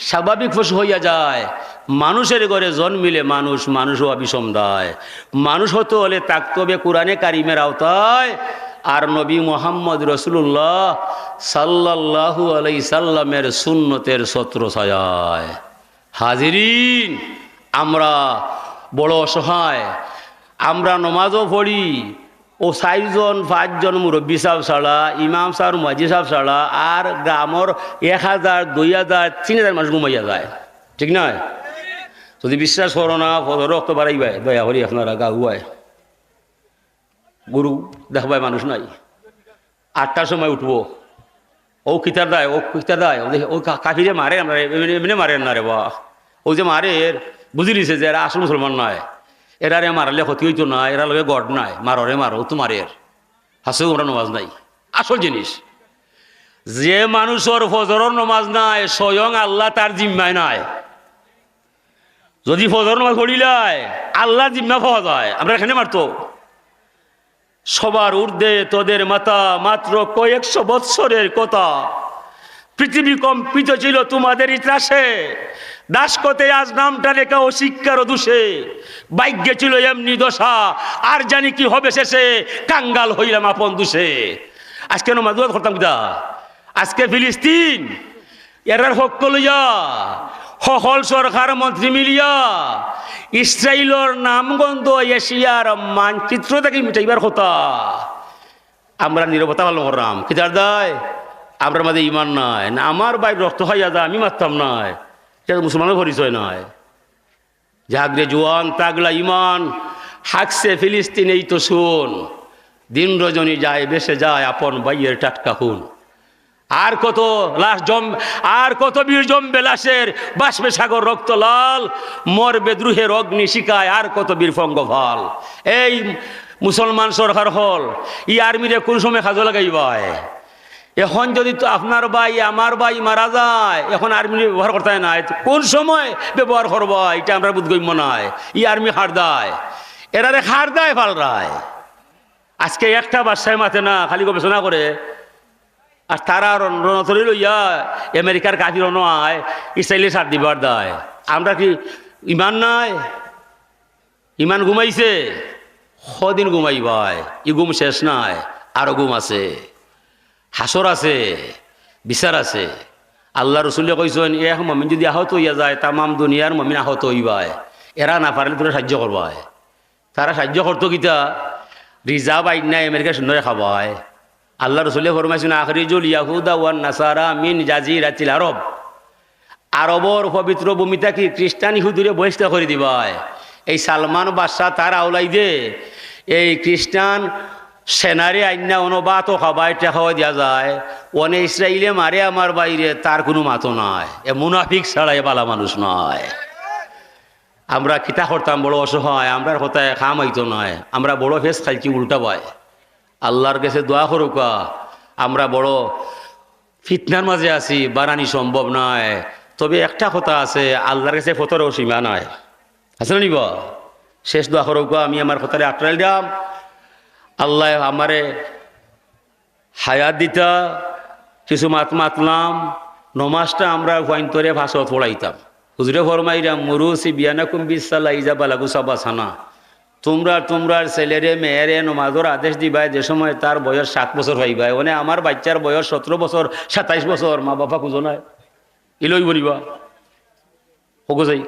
Speaker 1: স্বাভাবিক পশু হইয়া যায়, মানুষের ঘরে জন্মিলে মানুষ হওয়া বিষম দায়। মানুষ হতে হলে থাকতে হবে কোরআনে কারিমের আওতায় আর নবী মুহাম্মদ রাসূলুল্লাহ সাল্লাল্লাহু আলাইহি সাল্লামের সুন্নতের ছত্র ছায়ায়। হাজিরিন, আমরা বড় অসহায়। আমরা নমাজও পড়ি, ও 4জন 5জন মুরব্বী সাহেব ছাড়া, ইমাম সাহেব মাজি সাহেব ছাড়া আর গ্রামর 1000 2000 3000 মানুষ ঘুমাইয়া যায়, ঠিক নয়? যদি বিশ্বাস করো না, রক্ত বাড়াইবাই, দয়া করি আপনারা গা হুয়ায় গুরু দেখবাই মানুষ নাই। 8টার সময় উঠবো, ও খিতার দেয়, ও কাফিরে মারে, আমরা এমনি মারেন না রে বা, ও যে মারে বুঝি নিছে যে এরা আসল মুসলমান নয়, এরারে মারলে ক্ষতি হইতো না, এরা লগে গড নাই, মাররে মারো তো মারের হাসেও ওরা নমাজ নাই। আসল জিনিস যে মানুষের ফজরের নমাজ নাই, স্বয়ং আল্লাহ তার জিম্মায় নাই। যদি ফজর নমাজ পড়িলাই আল্লাহ জিম্মা পাওয়া যায়। আমরা এখানে মারতো সবার ঊর্ধ্বে তোদের মাথা, মাত্র কয়েকশো বৎসরের কথা, পৃথিবী কম্পিত ছিল তোমাদের ইতিহাসে। দাসকতে আজ নামটা লেখা অশিক্ষার দোষে, ভাগ্যে ছিল এমনি দশা, আর জানি কি হবে শেষে, কাঙ্গাল হইলাম আপন দোষে। আজকে নমাজ করতাম কিনা, আজকে ফিলিস্তিন এরার হক লইয়া সকল সরকার মন্ত্রী মিলিয়া ইসরায়েলের নামগন্ধ এশিয়ার মানচিত্র থেকে মিটাইবার কথা। আমরা নীরবতা পালন করলাম, কিতার দায় আমরা মাঝে ইমান নাই না, আমার বাইর রক্ত হইয়া যায় আমি মারতাম নাই, এটা মুসলমানের পরিচয় নয়। জাগরে জোয়ান তাগলা ইমান, হাকছে ফিলিস্তিন এই তো শুন, দিন রজনী যায় বেসে যায় আপন বাইয়ের টাটকা খুন। আর কত লাশ আর কত বীর জমবে লাশের, বাসবে সাগর রক্ত লাল, মরবে দ্রুহের অগ্নি শিকায় আর কত বীর ফঙ্গ ফল। এই মুসলমান সরকার হল ই আর্মিরে কোন সময় কাজে লাগাইবাই? এখন যদি তো আপনার ভাই আমার ভাই মারা যায়, এখন আর্মি ব্যবহার করতে নাই, কোন সময় ব্যবহার করবো এটা আমরা বুধগম্য নয়। ই আর্মি হার দেয়, এরারে হার দেয় পালরায়। আজকে একটা বাসায় মাথে না, খালি গবেষণা করে, আর তারা রণতরী লইয়া আমেরিকার কাফির নয় ইসরায়েলি সার দিবার দেয়। আমরা কি ইমান নাই? ইমান ঘুমাইছে, কদিন ঘুমাইবাই, ই ঘুম শেষ নাই, আরো ঘুম আছে, হাসর আছে, বিচার আছে। আল্লাহ রসুল্লে কইছেন এক মমিন যদি আহত হইয়া যায়, তামাম দুনিয়ার মমিন আহত হইবাই। এরা না পারলে তোরা সাহায্য করবাই। তারা সাহায্য করতো কিতা, রিজার্ভ আইন নাই আমেরিকার সুন্দর খাবায়। আল্লাহ রসুল্লে ফরমাইছেন আখরিজুল ইয়াহুদা ওয়ান নাসারা মিন জাজিরাতিল আরব, আরবর পবিত্র ভূমিটা কি খ্রিস্টান ইহুদিরে বহিষ্কার করে দিবায়। এই সালমান বাদশাহ তার আওলাই দে এই খ্রিস্টান সেনারে আইনা অনুবাদ ও খাবাই টেকাও দেওয়া যায়, অনে ইসরায়েলে মারে আমার বাইরে তার কোনো মাতো নয়। এ মুনাফিক ছাড়া এ বালা মানুষ নয়। আমরা খিতা করতাম বড় অসহায়, আমরার কথায় খাম হইতো নয়, আমরা বড় ফেস খাইছি উল্টা পায়। আল্লাহর কাছে দোয়া করুকা, আমরা বড় ফিতনার মাঝে আছি, বানানি সম্ভব নয়। তবে একটা কথা আছে, আল্লাহর কাছে ফতরও সীমা নয়, আছে না নিব? শেষ দোয়া করুকা, আমি আমার কথারে আটরাইল দাম, আল্লাহ আমারে হায়াত দিতা, কিছু মাতলাম, নমাজটা আমরা ভয়ন্তরে ভাষা পড়াইতাম। হুজুরে ফরমাইরাম মুরুসি বিয়ানা কুম্বিসাল্লা ইজা বালাগু সাবাসানা, তোমরার ছেলেরে মেয়েরে নমাজের আদেশ দিবাই যে সময় তার বয়স 7 বছর হইবাই। মানে আমার বাচ্চার বয়স 17 বছর 27 বছর, মা বাবা খুঁজো নাই, ইলই বলিবা হগো যাই,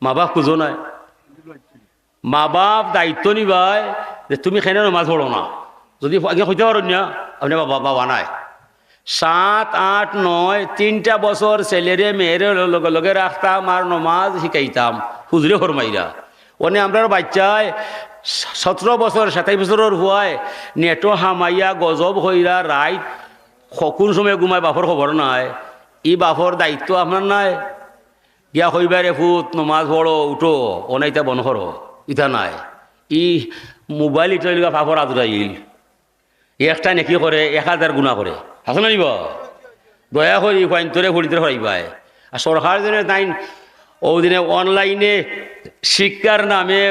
Speaker 1: মা বাপ খুঁজো নাই। মা বাপ দায়িত্ব নিবাই যে তুমি খেনে নমাজ পড়ো না, যদি আগে হইতে পারো না আপনি বাবা নাই। 7, 8, 9 3টা বছর ছেলেরে মেয়েরে লগে লগে রাখতাম আর নমাজ শিখাইতাম হুজুরে ফরমাইরা। ওনে আমরা বাচ্চায় 17 বছর 27 বছরের হুয়ায় নেটো হামাইয়া গজব হইরা রাইত কোন সময় ঘুমায় বাপর খবর নাই। ই বাপর দায়িত্ব আপনার নাই, গিয়া হইবারে ফুট নমাজ পড়ো উঠো, অনাইতা বন করো, ইটা নাই। ই মোবাইল ইটা বাপর আদরাইল, একটা নেকি করে 1000 গুণা করে, আসলে নিব দয়া করি পয়েন্টরে ভরিতে হইবাই। আর সরকার যেন তাই ওদিনে অনলাইনে শিক্ষার নামে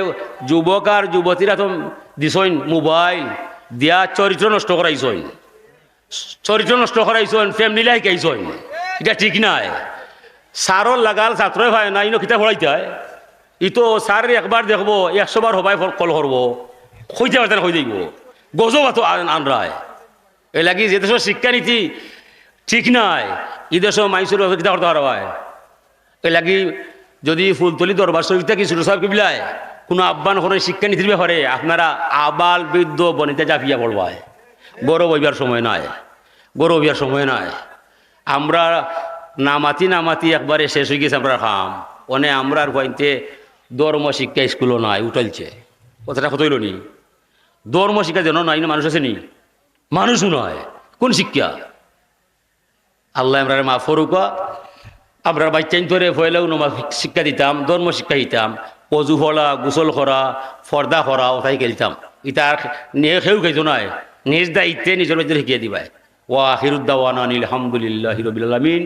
Speaker 1: যুবক আর যুবতীরা তো দিছইন মোবাইল দিয়া চরিত্র নষ্ট করাইছইন, চরিত্র নষ্ট করাইছইন, ফ্যামিলি লাইকাইছইন। এটা ঠিক নাই। সারর লাগাল ছাত্রই ভাই না ইনো কিতাব পড়াইতে হয়। ই তো স্যার একবার দেখবো 100 বার হবাই কল করবো, হইতে পারতেন হয়ে যাইব গজব তো আনরায়। এই লাগি যে দেশের শিক্ষানীতি ঠিক নাই, ই দেশের মাইসুর কিতাব করতে পারবা। এই লাগি যদি ফুলতলি দরবার শরীফ থেকে ছোট সাহেব কিবলায় কোনো আহ্বান করে শিক্ষানীতির ব্যাপারে আপনারা আবাল বৃদ্ধ বনিতে জাপিয়া পড়বায়। গৌরব হইবার সময় নাই, গৌরব হইবার সময় নাই। আমরা নামাতি একবারে শেষ হয়ে গেছে আমরা খাম অনে আমরা হইতে ধর্ম শিক্ষা স্কুলও নাই উঠাইছে। কথাটা কত হইল নি? ধর্ম শিক্ষা যেন নাই না মানুষ আছে নি? মানুষও নয়, কোন শিক্ষা? আল্লাহ আমরা মা ফরুকা আমরা বাচ্চাইন ধরে ফয়লেও শিক্ষা দিতাম, ধর্ম শিক্ষা দিতাম, অজু ফলা, গোসল করা, ফর্দা করা, ওটাই খেলতাম। ইতার নিয়ে খেয়েও খাইতো নয়, নিজ দায়িত্বে নিজের মধ্যে শিখিয়ে দিবাই। ওয়া আখিরুদ দাওয়ানা আনিল হামদুলিল্লাহি রাব্বিল আলামিন।